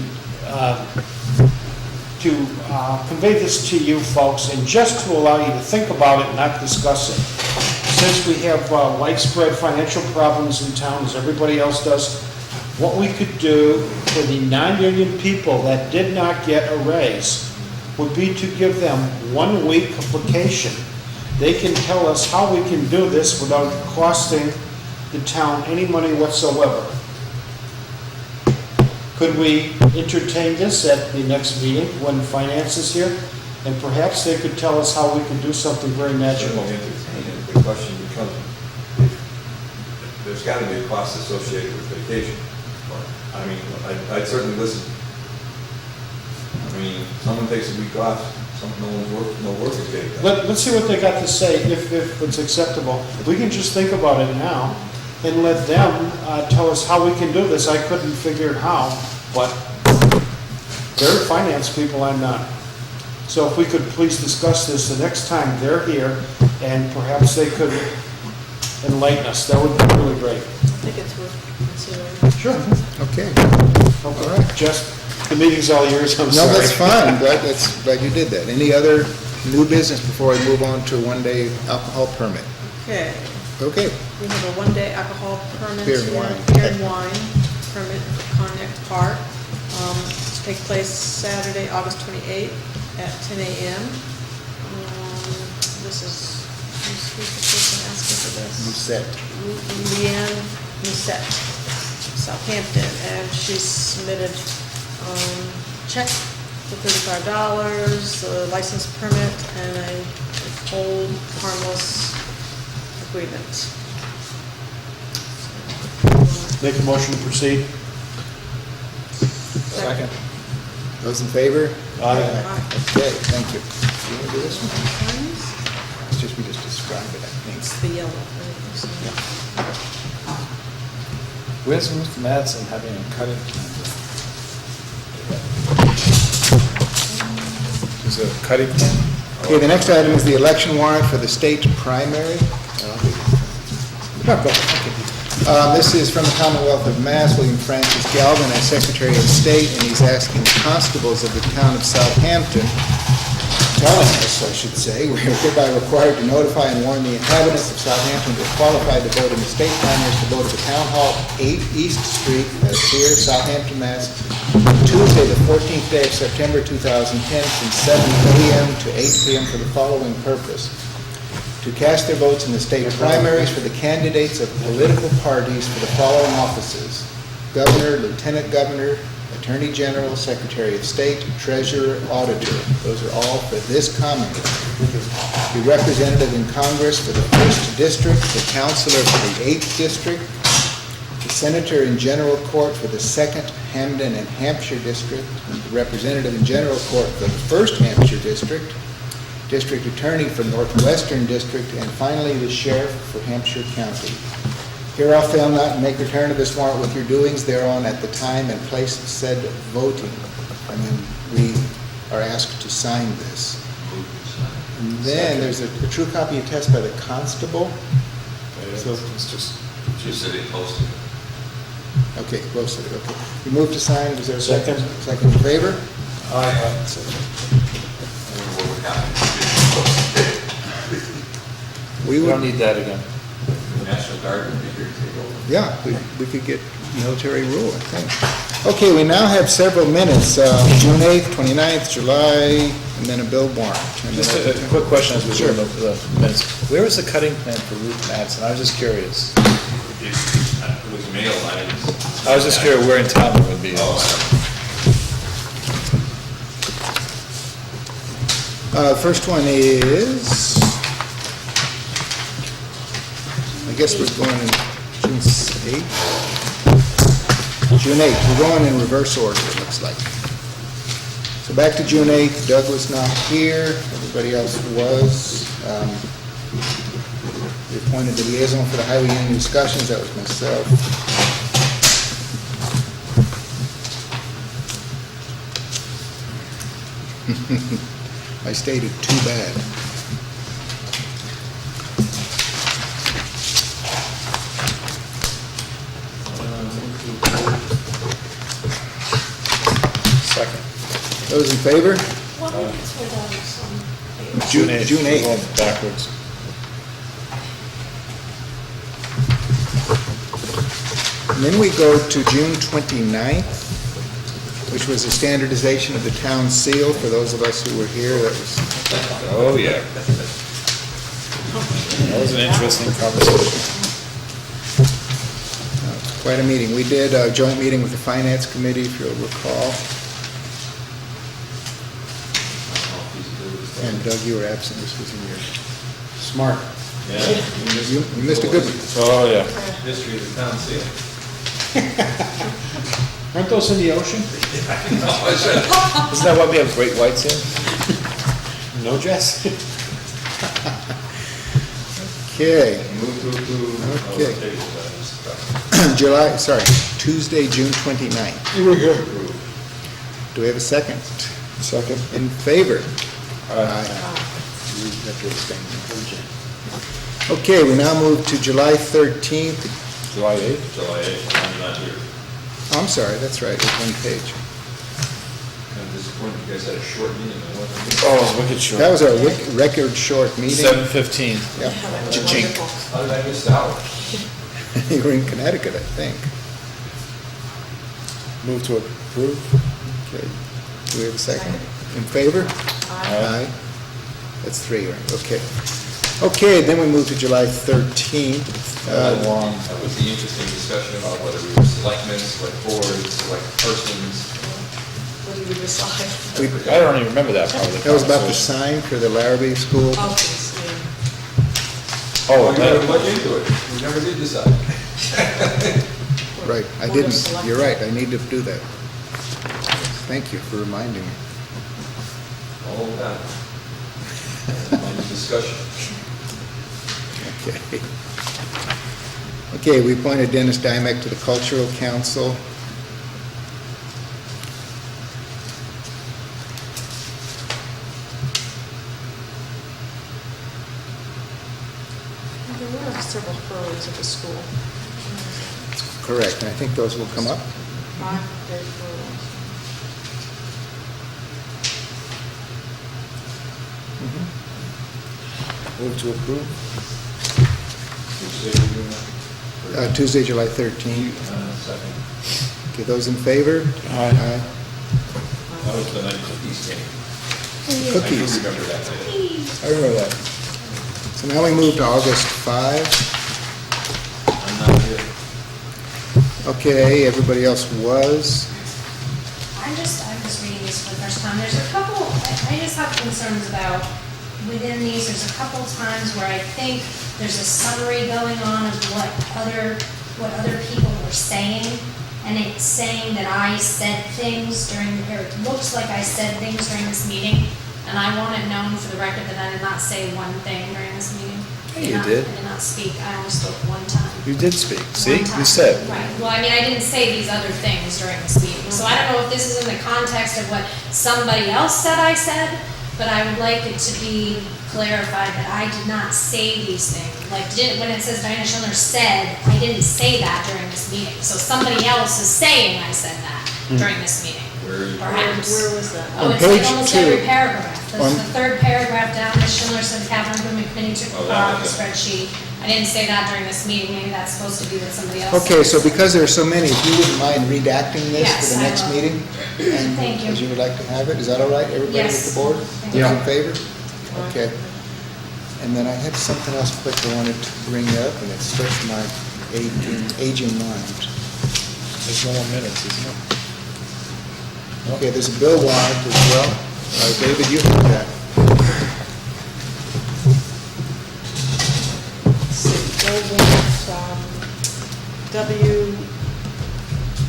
convey this to you folks, and just to allow you to think about it and not discuss it. Since we have widespread financial problems in town, as everybody else does, what we could do for the non-union people that did not get a raise would be to give them 1 week of vacation. They can tell us how we can do this without costing the town any money whatsoever. Could we entertain this at the next meeting when finance is here? And perhaps they could tell us how we can do something very magical. Certainly entertain it. The question becomes, there's got to be a cost associated with vacation. I mean, I'd certainly listen. I mean, someone takes a week off, no work is getting done. Let's see what they got to say, if it's acceptable. We can just think about it now and let them tell us how we can do this. I couldn't figure how, but they're finance people, I'm not. So if we could please discuss this the next time they're here, and perhaps they could enlighten us, that would be really great. I think it's worth considering. Sure. Okay. All right. Just, the meeting's all yours, I'm No, sorry. that's fine. Glad you did that. Any other new business before we move on to a one-day alcohol permit? Okay, Okay. we have a one-day alcohol permit Beer and here, wine. beer and wine permit for Cognac Park. To take place Saturday, August 28th at 10 a.m. This is, who's the person asking for this? Set. Leanne Musette, Southampton, and she submitted check for $35, a license permit, and a hold harmless agreement. Make a motion to proceed. Second. Those in favor? Aye. Okay, thank you. You want to do this one? It's just, we just describe it, I think. It's the yellow. Where's Mr. Madsen having a cutting plan? Is it a cutting plan? Okay, the next item is the election warrant for the state primary. This is from the Commonwealth of Mass, William Francis Galvin, as Secretary of State, and he's asking the constables of the town of Southampton, telling us, I should say, we are hereby required to notify and warn the inhabitants of Southampton who are qualified to vote in the state primaries to vote at the Town Hall, 8 East Street, that's here, Southampton, Mass, Tuesday, the 14th day of September 2010, from 7 a.m. to 8 p.m. for the following purpose: to cast their votes in the state primaries for the candidates of political parties for the following offices: Governor, Lieutenant Governor, Attorney General, Secretary of State, Treasurer, Auditor. Those are all for this Commonwealth. The representative in Congress for the 1st District, the Councilor for the 8th District, the Senator in General Court for the 2nd Hamden and Hampshire District, the Representative in General Court for the 1st Hampshire District, District Attorney for Northwestern District, and finally the Sheriff for Hampshire County. Hereof fail not and make return of this warrant with your doings thereon at the time and place of said voting. And then we are asked to sign this. And then there's a true copy attest by the constable. So it's just City posted. okay, posted it, okay. We move to sign, is there a second? Second in favor? Aye. We We don't would, need that again. National Guard would be here to take over. yeah, we could get military rule, I think. Okay, we now have several minutes, June 8th, 29th, July, and then a bill warrant. And Just then a quick question as we Sure. do the minutes. Where was the cutting plan for Ruth Madsen? I was just curious. It was mailed, I didn't. I was just curious where in town it would be. First one is, I guess we're going in June 8th? June 8th, we're going in reverse order, it looks like. So back to June 8th, Doug was not here, everybody else was. We appointed the liaison for the highway union discussions, that was myself. I stated too bad. Second. Those in favor? June 8th. June 8th. Going backwards. And then we go to June 29th, which was a standardization of the town seal. For those of us who were here, that was, Oh, yeah. That was an interesting conversation. quite a meeting. We did a joint meeting with the Finance Committee, if you'll recall. And Doug, you were absent, this was in your... Smart. You missed a good one. Oh, yeah. History of the town seal. Aren't those in the ocean? Isn't that what we have great whites in? No, Jess? Okay. Move to approve. Okay. Tuesday, June 29th. You were here. Do we have a second? Second. In favor? Aye. You have to abstain. Okay, we now move to July 13th. July 8th? July 8th, I'm not here. I'm sorry, that's right, it's one page. I'm disappointed you guys had a short meeting. I wasn't here. Oh, it was wicked short. That was our record short meeting. 7:15. Yeah. Cha-chink. How did I miss out? You were in Connecticut, I think. Move to approve. Okay. Do we have a second? In favor? Aye. That's 3, right, okay. Okay, then we move to July 13th. That was the interesting discussion about whether we were selectmen, select boards, select persons. What do you decide? I don't even remember that part of the That was about the conversation. sign for the Larrabee School. Okay, Oh, We never that, looked into it. We never did decide. Right, I Board of didn't, you're right, I need to do that. Thank you for reminding me. All that. Mind discussion. Okay. Okay, we appointed Dennis Dymek to the Cultural Council. There were several furloughs at the school. Correct, and I think those will come up. 5-day furloughs. Move to approve. Tuesday, July 13th. Second. Okay, those in favor? Aye. That was the night cookies came. Cookies. I do remember that night. I remember that. So now we move to August 5. I'm not here. Okay, everybody else was. I'm just reading these for the first time. There's a couple, I just have concerns about, within these, there's a couple times where I think there's a summary going on of what other people were saying, and it's saying that I said things during, or it looks like I said things during this meeting, and I want it known for the record that I did not say one thing during this meeting. Yeah, you did. I did not speak, I only spoke one time. You did speak. See, One time. you said. Right, well, I mean, I didn't say these other things during this meeting, so I don't know if this is in the context of what somebody else said I said, but I would like it to be clarified that I did not say these things. Like, when it says Diana Schindler said, I didn't say that during this meeting, so somebody else is saying I said that during this meeting. Perhaps. Where was that? Oh, On it's like page almost 2. every paragraph. On- The third paragraph down, Ms. Schindler said the capital improvement committee took Oh, the that bar on the was it. spreadsheet. I didn't say that during this meeting, maybe that's supposed to be what somebody else said. Okay, so because there are so many, if you wouldn't mind redacting this Yes, for the I next will. meeting? And Thank you. as you would like to have it, is that all right, everybody with Yes. the board? Thank Those you. in favor? Okay. And then I had something else quick I wanted to bring up, and it slipped my aging mind. There's no more minutes, isn't it? Okay, there's a bill warrant as well. David, you heard that. Bill warrant,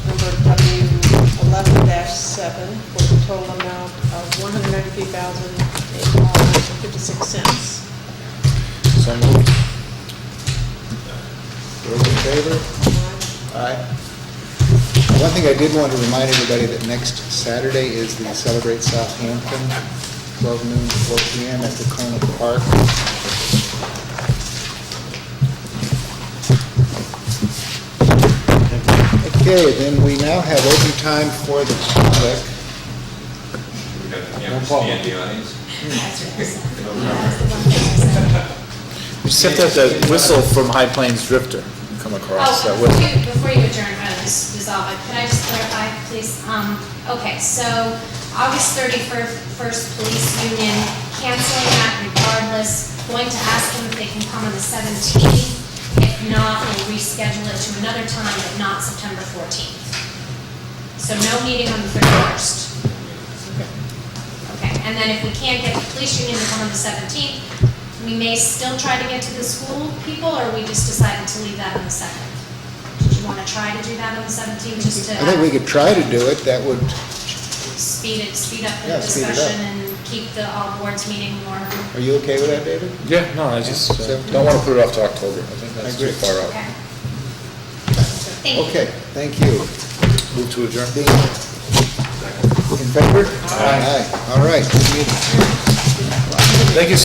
number W11-7 for the total amount of $193,856. So moved. Those in favor? Aye. One thing I did want to remind everybody that next Saturday is the Celebrate Southampton, 12 noon to 4 p.m. at the Kona Park. Okay, then we now have open time for the public. We got the cameras stand in the audience. You just have to have the whistle from High Plains Drifter come across. That Oh, whistle. before you adjourn, dissolve it, could I just clarify, please? Okay, so August 31st, police union, canceling that regardless, going to ask them if they can come on the 17th. If not, we'll reschedule it to another time, but not September 14th. So no meeting on the 31st. Okay, and then if we can't get the police union to come on the 17th, we may still try to get to the school people, or we just decided to leave that on the 2nd? Did you want to try to do that on the 17th, just to I think we could try to do it, that would, speed up the Yeah, speed it up. discussion and keep the all boards meeting more? are you okay with that, David? Yeah, no, I just don't want to put it off to October. I think that's too far out. Okay. Thank you. Okay, thank you. Move to adjourn. In favor? Aye. All right, good meeting. Thank you.